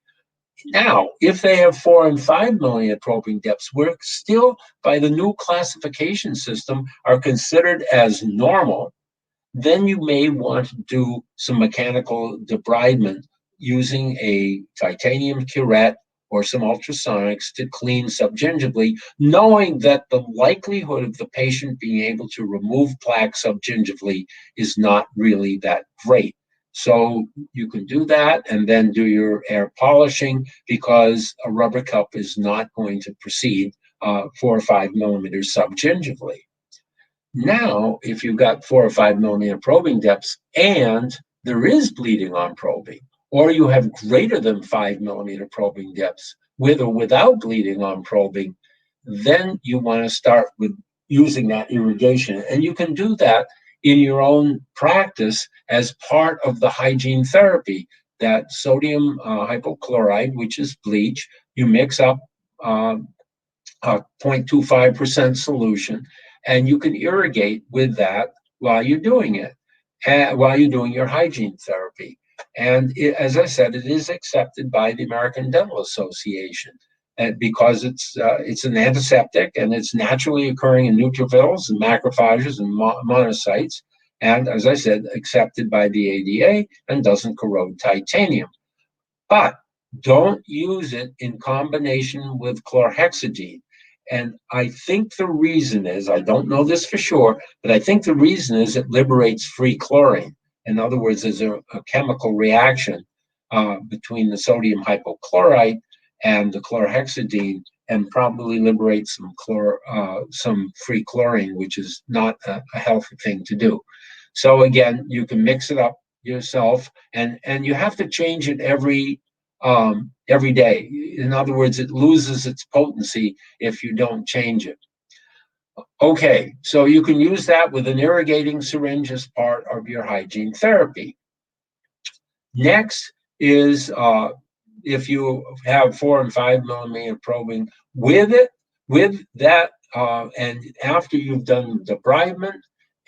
Now, if they have 4 and 5 millimeter probing depths, we're still, by the new classification system, are considered as normal. Then you may want to do some mechanical debridement using a titanium curette or some ultrasonics to clean subgingivally, knowing that the likelihood of the patient being able to remove plaque subgingivally is not really that great. So you can do that and then do your air polishing, because a rubber cup is not going to proceed 4 or 5 millimeters subgingivally. Now, if you've got 4 or 5 millimeter probing depths and there is bleeding on probing, or you have greater than 5 millimeter probing depths with or without bleeding on probing, then you want to start with using that irrigation. And you can do that in your own practice as part of the hygiene therapy. That sodium hypochlorite, which is bleach, you mix up 0.25% solution, and you can irrigate with that while you're doing it, while you're doing your hygiene therapy. And as I said, it is accepted by the American Dental Association. because it's an antiseptic and it's naturally occurring in neutrophils and macrophages and monocytes. And as I said, accepted by the ADA and doesn't corrode titanium. But don't use it in combination with chlorhexidine. And I think the reason is, I don't know this for sure, but I think the reason is it liberates free chlorine. In other words, there's a chemical reaction between the sodium hypochlorite and the chlorhexidine, and probably liberates some free chlorine, which is not a healthy thing to do. So again, you can mix it up yourself, and you have to change it every day. In other words, it loses its potency if you don't change it. Okay, so you can use that with an irrigating syringe as part of your hygiene therapy. Next is if you have 4 and 5 millimeter probing with that, and after you've done debridement,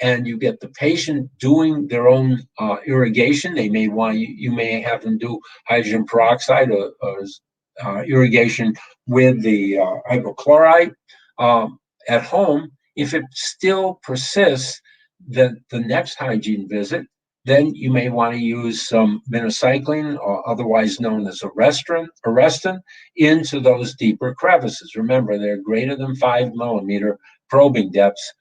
and you get the patient doing their own irrigation, they may want you may have them do hydrogen peroxide or irrigation with the hypochlorite at home. If it still persists, the next hygiene visit, then you may want to use some minocycline, or otherwise known as Arrestin, into those deeper crevices. Remember, they're greater than 5 millimeter probing depths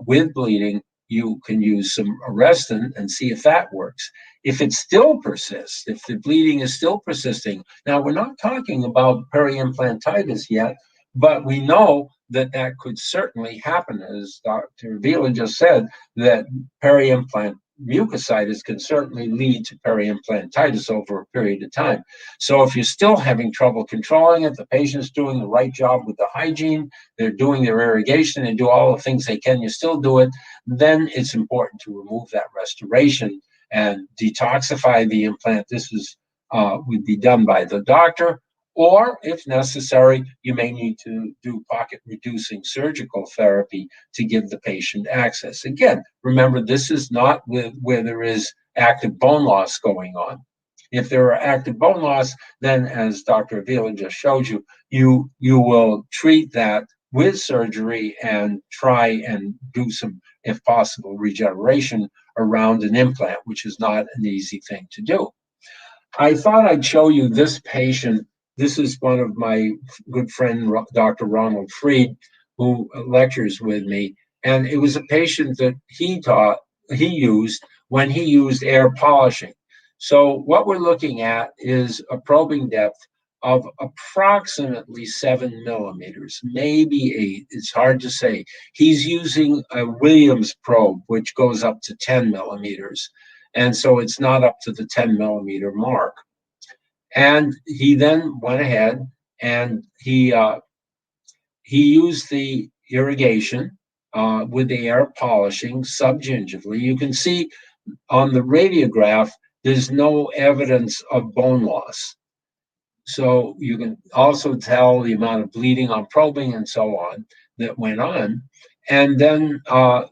with bleeding. You can use some Arrestin and see if that works. If it still persists, if the bleeding is still persisting, now we're not talking about periimplantitis yet, but we know that that could certainly happen, as Dr. Vila just said, that periimplant mucositis can certainly lead to periimplantitis over a period of time. So if you're still having trouble controlling it, the patient's doing the right job with the hygiene, they're doing their irrigation, and do all the things they can, you still do it, then it's important to remove that restoration and detoxify the implant. This would be done by the doctor, or if necessary, you may need to do pocket reducing surgical therapy to give the patient access. Again, remember, this is not where there is active bone loss going on. If there are active bone loss, then as Dr. Avila just showed you, you will treat that with surgery and try and do some, if possible, regeneration around an implant, which is not an easy thing to do. I thought I'd show you this patient. This is one of my good friend, Dr. Ronald Freed, who lectures with me. And it was a patient that he used when he used air polishing. So what we're looking at is a probing depth of approximately 7 millimeters, maybe 8. It's hard to say. He's using a Williams probe, which goes up to 10 millimeters. And so it's not up to the 10 millimeter mark. And he then went ahead and he used the irrigation with the air polishing subgingivally. You can see on the radiograph, there's no evidence of bone loss. So you can also tell the amount of bleeding on probing and so on that went on. And then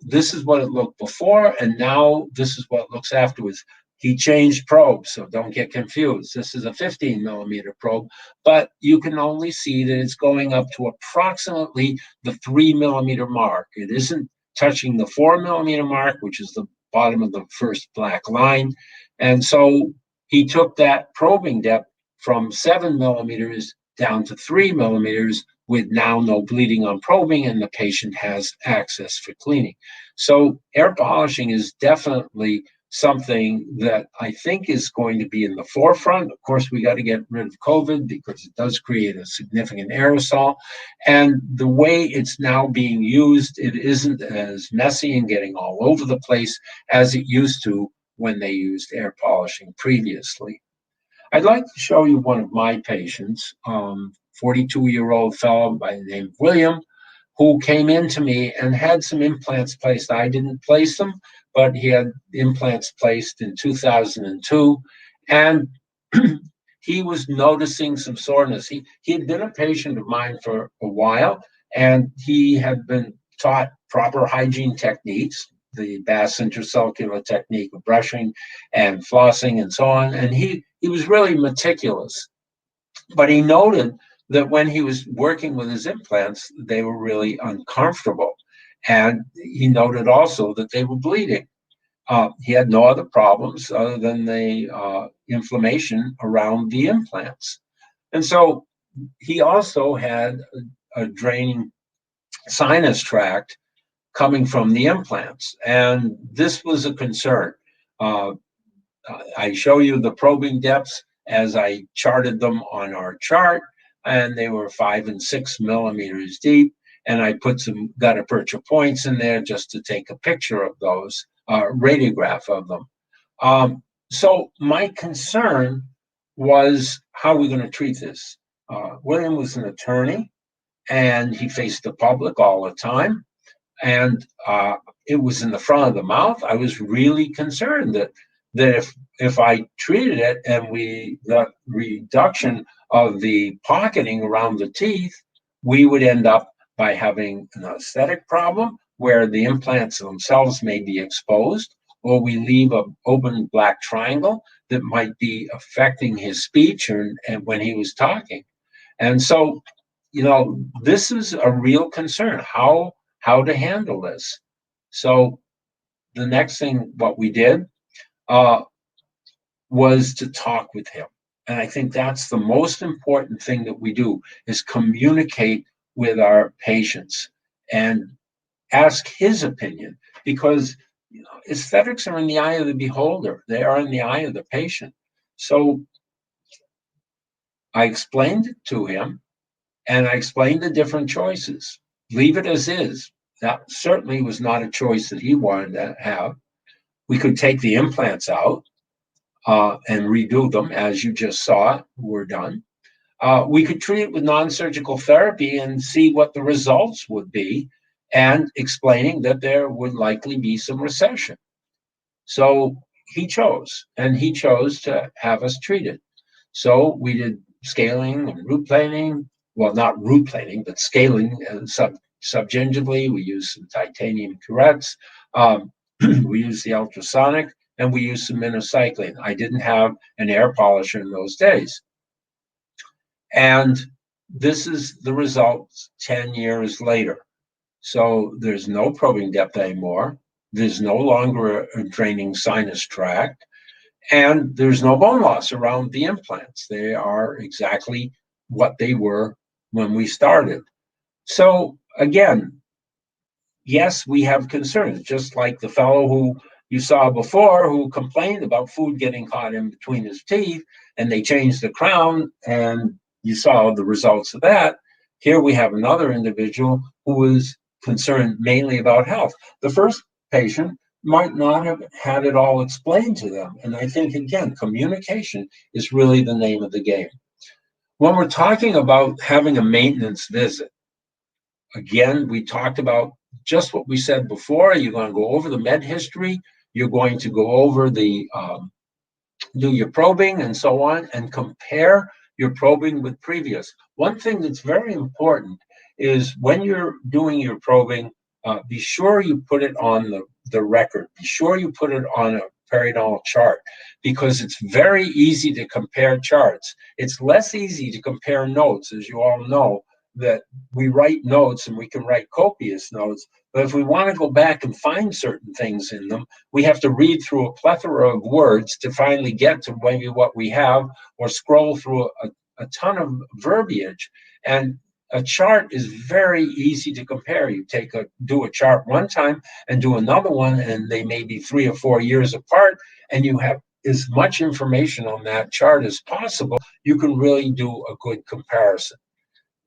this is what it looked before, and now this is what it looks afterwards. He changed probes, so don't get confused. This is a 15 millimeter probe, but you can only see that it's going up to approximately the 3 millimeter mark. It isn't touching the 4 millimeter mark, which is the bottom of the first black line. And so he took that probing depth from 7 millimeters down to 3 millimeters with now no bleeding on probing, and the patient has access for cleaning. So air polishing is definitely something that I think is going to be in the forefront. Of course, we got to get rid of COVID because it does create a significant aerosol. And the way it's now being used, it isn't as messy and getting all over the place as it used to when they used air polishing previously. I'd like to show you one of my patients, 42-year-old fellow by the name of William, who came in to me and had some implants placed. I didn't place them, but he had implants placed in 2002. And he was noticing some soreness. He had been a patient of mine for a while, and he had been taught proper hygiene techniques, the Bass intercellular technique of brushing and flossing and so on. And he was really meticulous. But he noted that when he was working with his implants, they were really uncomfortable. And he noted also that they were bleeding. He had no other problems other than the inflammation around the implants. And so he also had a draining sinus tract coming from the implants. And this was a concern. Uh, I show you the probing depths as I charted them on our chart, and they were 5 and 6 millimeters deep. And I put some gutta percha points in there just to take a picture of those, radiograph of them. So my concern was, how are we going to treat this? William was an attorney, and he faced the public all the time, and it was in the front of the mouth. I was really concerned that if I treated it and the reduction of the pocketing around the teeth, we would end up by having an aesthetic problem where the implants themselves may be exposed, or we leave an open black triangle that might be affecting his speech and when he was talking. And so, this is a real concern, how to handle this. So the next thing, what we did, uh, was to talk with him. And I think that's the most important thing that we do, is communicate with our patients and ask his opinion, because aesthetics are in the eye of the beholder. They are in the eye of the patient. So I explained it to him, and I explained the different choices. Leave it as is. That certainly was not a choice that he wanted to have. We could take the implants out and redo them, as you just saw were done. We could treat it with non-surgical therapy and see what the results would be, and explaining that there would likely be some recession. So he chose to have us treated. So we did scaling and root planing. Well, not root planing, but scaling subgingivally. We used some titanium curettes. Um, we used the ultrasonic, and we used some minocycline. I didn't have an air polisher in those days. And this is the results 10 years later. So there's no probing depth anymore. There's no longer a draining sinus tract, and there's no bone loss around the implants. They are exactly what they were when we started. So again, yes, we have concerns, just like the fellow who you saw before who complained about food getting caught in between his teeth, and they changed the crown, and you saw the results of that. Here we have another individual who was concerned mainly about health. The first patient might not have had it all explained to them. And I think, again, communication is really the name of the game. When we're talking about having a maintenance visit, again, we talked about just what we said before. You're going to go over the med history. You're going to go over the do your probing and so on, and compare your probing with previous. One thing that's very important is when you're doing your probing, be sure you put it on the record. Be sure you put it on a periodontal chart, because it's very easy to compare charts. It's less easy to compare notes, as you all know, that we write notes and we can write copious notes. But if we want to go back and find certain things in them, we have to read through a plethora of words to finally get to maybe what we have, or scroll through a ton of verbiage. And a chart is very easy to compare. You do a chart one time and do another one, and they may be 3 or 4 years apart, and you have as much information on that chart as possible. You can really do a good comparison.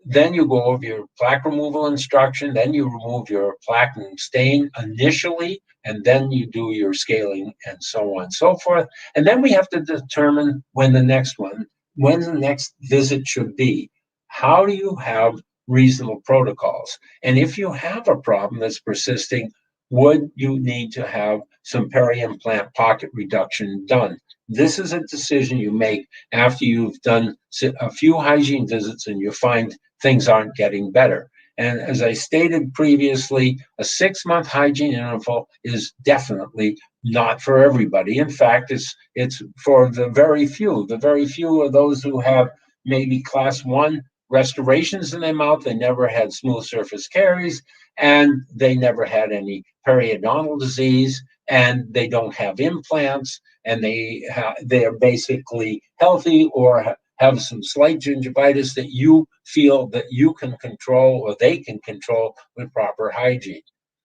Then you go over your plaque removal instruction, then you remove your plaque and stain initially, and then you do your scaling and so on and so forth. And then we have to determine when the next visit should be. How do you have reasonable protocols? And if you have a problem that's persisting, would you need to have some peri-implant pocket reduction done? This is a decision you make after you've done a few hygiene visits and you find things aren't getting better. And as I stated previously, a 6-month hygiene interval is definitely not for everybody. In fact, it's for the very few. The very few are those who have maybe class 1 restorations in their mouth. They never had smooth surface caries, and they never had any periodontal disease, and they don't have implants, and they are basically healthy or have some slight gingivitis that you feel that you can control or they can control with proper hygiene.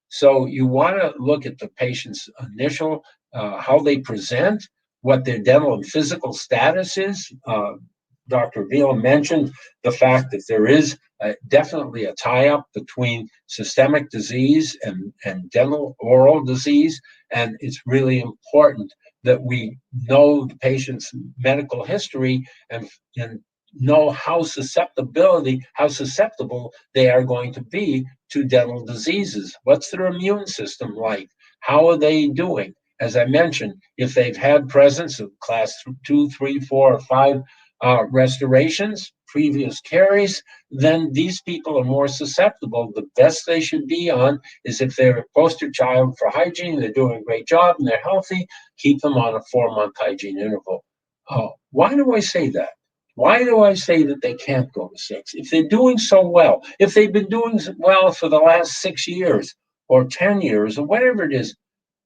So you want to look at the patient's initial, how they present, what their dental and physical status is. Dr. Avila mentioned the fact that there is definitely a tie-up between systemic disease and dental oral disease, and it's really important that we know the patient's medical history and know how susceptible they are going to be to dental diseases. What's their immune system like? How are they doing? As I mentioned, if they've had presence of class 2, 3, 4, or 5 restorations, previous caries, then these people are more susceptible. The best they should be on is if they're a poster child for hygiene, they're doing a great job and they're healthy, keep them on a 4-month hygiene interval. Why do I say that? Why do I say that they can't go to 6? If they're doing so well, if they've been doing well for the last 6 years or 10 years or whatever it is,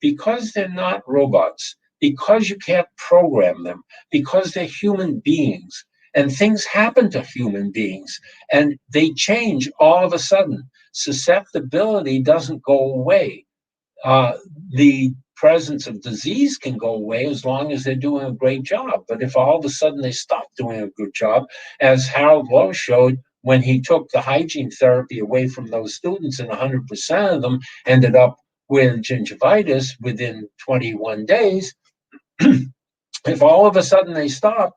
because they're not robots, because you can't program them, because they're human beings, and things happen to human beings, and they change all of a sudden. Susceptibility doesn't go away. The presence of disease can go away as long as they're doing a great job. But if all of a sudden they stop doing a good job, as Harold Lowe showed when he took the hygiene therapy away from those students, and 100% of them ended up with gingivitis within 21 days, if all of a sudden they stop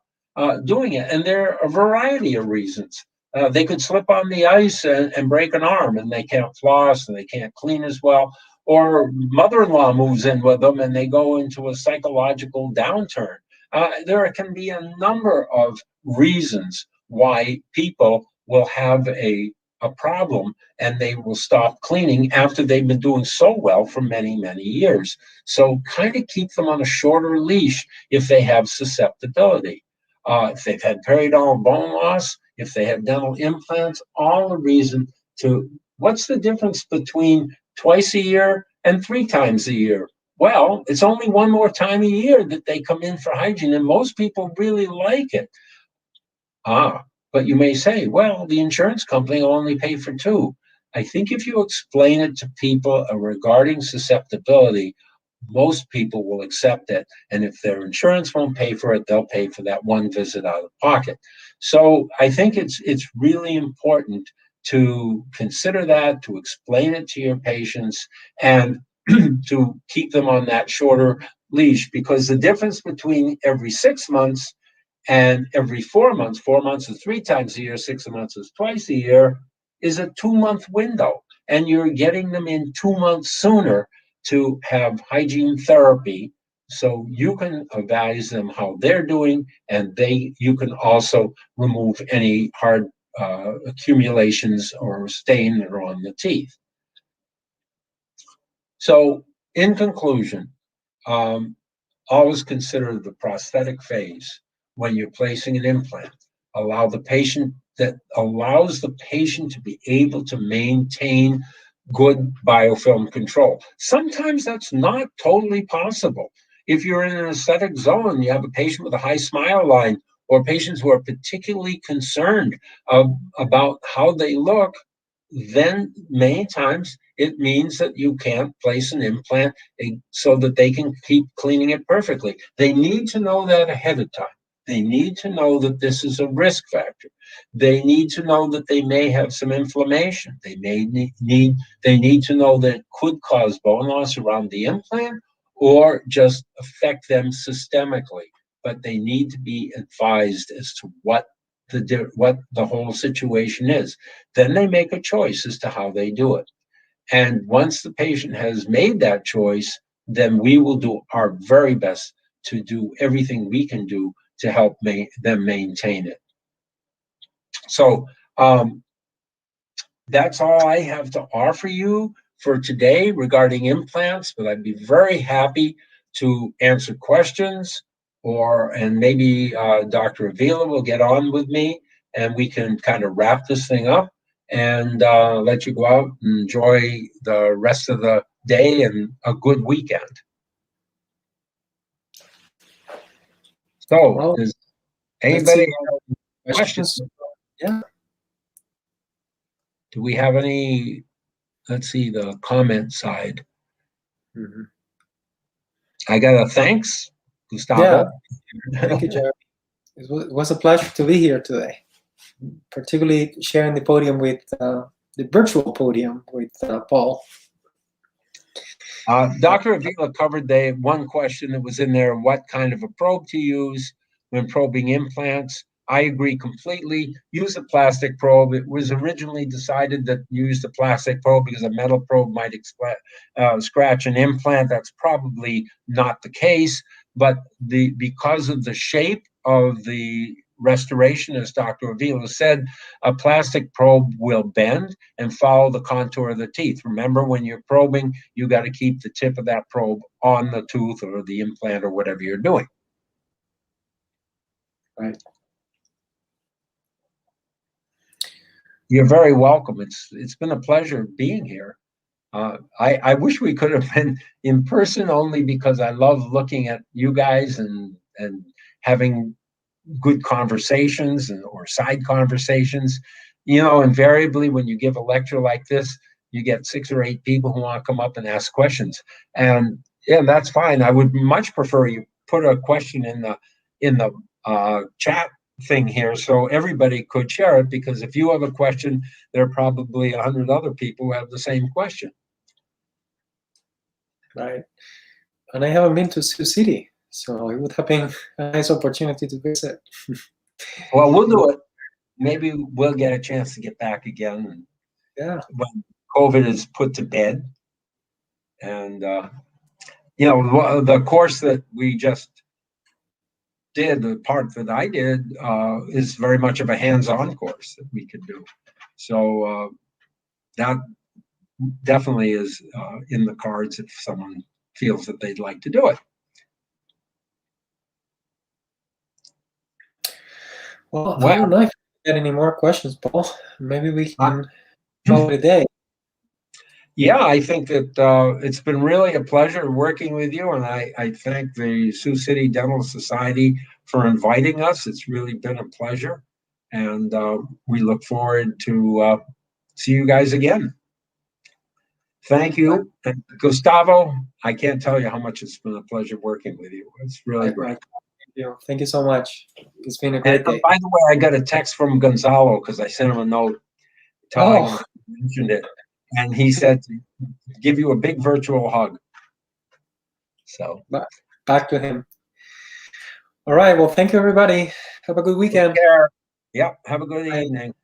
doing it, and there are a variety of reasons. They could slip on the ice and break an arm, and they can't floss and they can't clean as well. Or mother-in-law moves in with them and they go into a psychological downturn. There can be a number of reasons why people will have a problem and they will stop cleaning after they've been doing so well for many, many years. So kind of keep them on a shorter leash if they have susceptibility. If they've had periodontal bone loss, if they have dental implants, all the reason to, what's the difference between twice a year and 3 times a year? Well, it's only one more time a year that they come in for hygiene, and most people really like it. But you may say, well, the insurance company will only pay for 2. I think if you explain it to people regarding susceptibility, most people will accept it. And if their insurance won't pay for it, they'll pay for that one visit out of pocket. So I think it's really important to consider that, to explain it to your patients, and to keep them on that shorter leash, because the difference between every 6 months and every 4 months, 4 months is 3 times a year, 6 months is twice a year, is a 2-month window. And you're getting them in 2 months sooner to have hygiene therapy, so you can advise them how they're doing, and you can also remove any hard accumulations or stain that are on the teeth. So in conclusion, always consider the prosthetic phase when you're placing an implant. That allows the patient to be able to maintain good biofilm control. Sometimes that's not totally possible. If you're in an aesthetic zone, you have a patient with a high smile line, or patients who are particularly concerned about how they look, then many times it means that you can't place an implant so that they can keep cleaning it perfectly. They need to know that ahead of time. They need to know that this is a risk factor. They need to know that they may have some inflammation. They need to know that it could cause bone loss around the implant or just affect them systemically. But they need to be advised as to what the whole situation is. Then they make a choice as to how they do it. And once the patient has made that choice, then we will do our very best to do everything we can do to help them maintain it. So that's all I have to offer you for today regarding implants, but I'd be very happy to answer questions, and maybe Dr. Avila will get on with me and we can kind of wrap this thing up and let you go out and enjoy the rest of the day and a good weekend. So, Well, does let's anybody see. have questions? Yeah. Do we have any? Let's see the comment side. Mhm. I got a thanks, Gustavo. Yeah. Thank you, Jeremy. It was a pleasure to be here today, particularly sharing the podium with the virtual podium with Paul. Dr. Avila covered the one question that was in there, what kind of a probe to use when probing implants. I agree completely. Use a plastic probe. It was originally decided that use the plastic probe because a metal probe might scratch an implant. That's probably not the case, but because of the shape of the restoration, as Dr. Avila said, a plastic probe will bend and follow the contour of the teeth. Remember, when you're probing, you got to keep the tip of that probe on the tooth or the implant or whatever you're doing. Right. You're very welcome. It's been a pleasure being here. I wish we could have been in person, only because I love looking at you guys and having good conversations or side conversations. You know, invariably when you give a lecture like this, you get 6 or 8 people who want to come up and ask questions, and yeah, that's fine. I would much prefer you put a question in the chat thing here so everybody could share it, because if you have a question, there are probably 100 other people who have the same question. Right. And I haven't been to Sioux City, so it would have been a nice opportunity to visit. Well, we'll do it. Maybe we'll get a chance to get back again. Yeah. When COVID is put to bed. And, you know, the course that we just did, the part that I did, is very much of a hands-on course that we could do. So that definitely is in the cards if someone feels that they'd like to do it. Well, I don't know if you got any more questions, Paul. Maybe we can call it a day. Yeah, I think that it's been really a pleasure working with you, and I thank the Sioux City Dental Society for inviting us. It's really been a pleasure, and we look forward to see you guys again. Thank you. And Gustavo, I can't tell you how much it's been a pleasure working with you. It's really great. Thank you so much. It's been a great day. By the way, I got a text from Gonzalo because I sent him a note telling him I mentioned it. And he said to give you a big virtual hug. So back to him. All right. Well, thank you, everybody. Have a good weekend. Take care. Yep. Have a good evening.